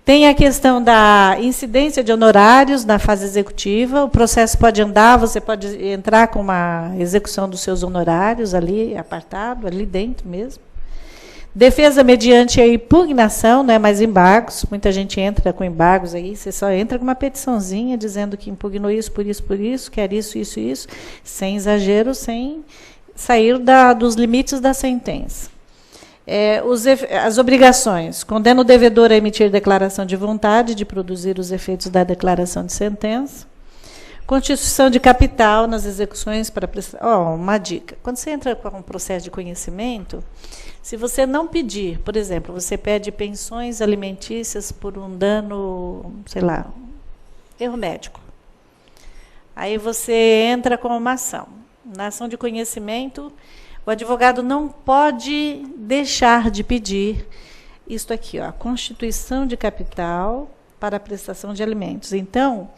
Tem a questão da incidência de honorários na fase executiva. O processo pode andar, você pode entrar com uma execução dos seus honorários ali, apartado, ali dentro mesmo. Defesa mediante a impugnação, não é mais embargos. Muita gente entra com embargos aí, você só entra com uma petiçãozinha dizendo que impugnou isso, por isso, quer isso, sem exagero, sem sair dos limites da sentença. As obrigações. Condena o devedor a emitir declaração de vontade de produzir os efeitos da declaração de sentença. Constituição de capital nas execuções para prestar. Uma dica. Quando você entra com um processo de conhecimento, se você não pedir, por exemplo, você pede pensões alimentícias por um dano, sei lá, erro médico. Aí você entra com uma ação. Na ação de conhecimento, o advogado não pode deixar de pedir isto aqui, a constituição de capital para a prestação de alimentos. Então,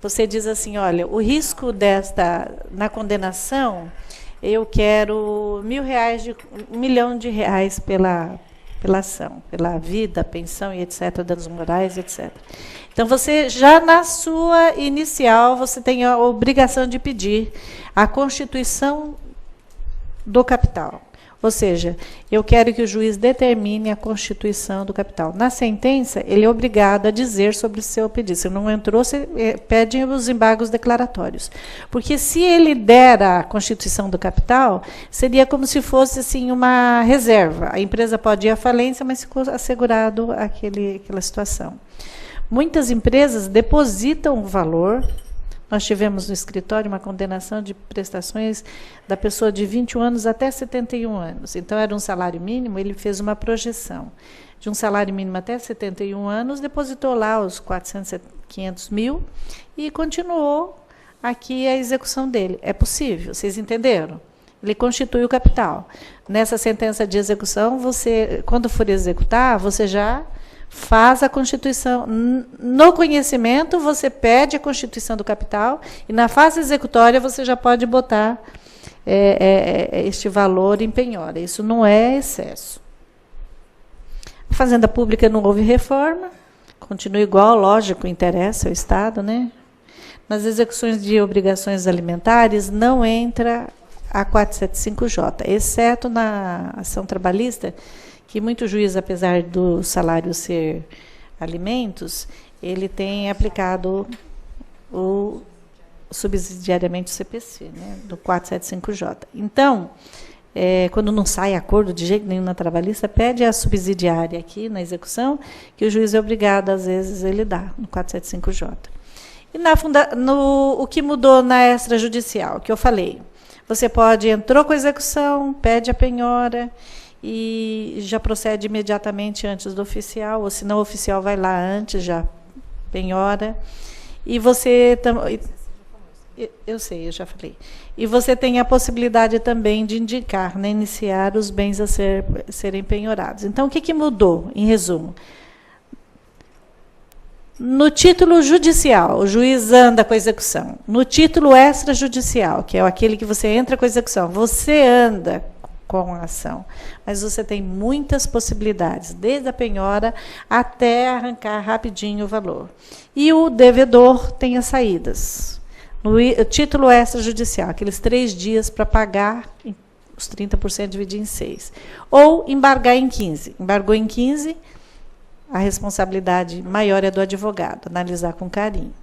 você diz assim, olha, o risco na condenação, eu quero R$1.000, R$1 milhão pela ação, pela vida, pensão e etc., danos morais, etc. Então, você já na sua inicial, você tem a obrigação de pedir a constituição do capital. Ou seja, eu quero que o juiz determine a constituição do capital. Na sentença, ele é obrigado a dizer sobre o seu pedido. Se não entrou, você pede os embargos declaratórios. Porque se ele der a constituição do capital, seria como se fosse assim, uma reserva. A empresa pode ir à falência, mas ficou assegurado aquela situação. Muitas empresas depositam o valor. Nós tivemos no escritório uma condenação de prestações da pessoa de 21 anos até 71 anos. Então, era um salário mínimo, ele fez uma projeção de um salário mínimo até 71 anos, depositou lá os 500 mil e continuou aqui a execução dele. É possível, vocês entenderam? Ele constitui o capital. Nessa sentença de execução, você, quando for executar, você já faz a constituição. No conhecimento, você pede a constituição do capital e na fase executória você já pode botar este valor em penhora. Isso não é excesso. A Fazenda Pública não houve reforma, continua igual, lógico, interessa ao Estado, né? Nas execuções de obrigações alimentares não entra a 475J, exceto na ação trabalhista, que muito juiz, apesar do salário ser alimentos, ele tem aplicado subsidiariamente o CPC, né, do 475J. Então, quando não sai acordo de jeito nenhum na trabalhista, pede a subsidiária aqui na execução, que o juiz é obrigado, às vezes, ele dá no 475J. E o que mudou na extrajudicial, que eu falei? Você entrou com a execução, pede a penhora, e já procede imediatamente antes do oficial, ou se não o oficial vai lá antes, já penhora. E você eu sei, eu já falei. E você tem a possibilidade também de indicar, né, iniciar os bens a serem penhorados. Então, o que mudou, em resumo? No título judicial, o juiz anda com a execução. No título extrajudicial, que é aquele que você entra com a execução, você anda com a ação. Mas você tem muitas possibilidades, desde a penhora até arrancar rapidinho o valor. E o devedor tem as saídas. No título extrajudicial, aqueles 3 dias para pagar os 30%, dividir em 6. Ou embargar em 15. Embargou em 15, a responsabilidade maior é do advogado, analisar com carinho.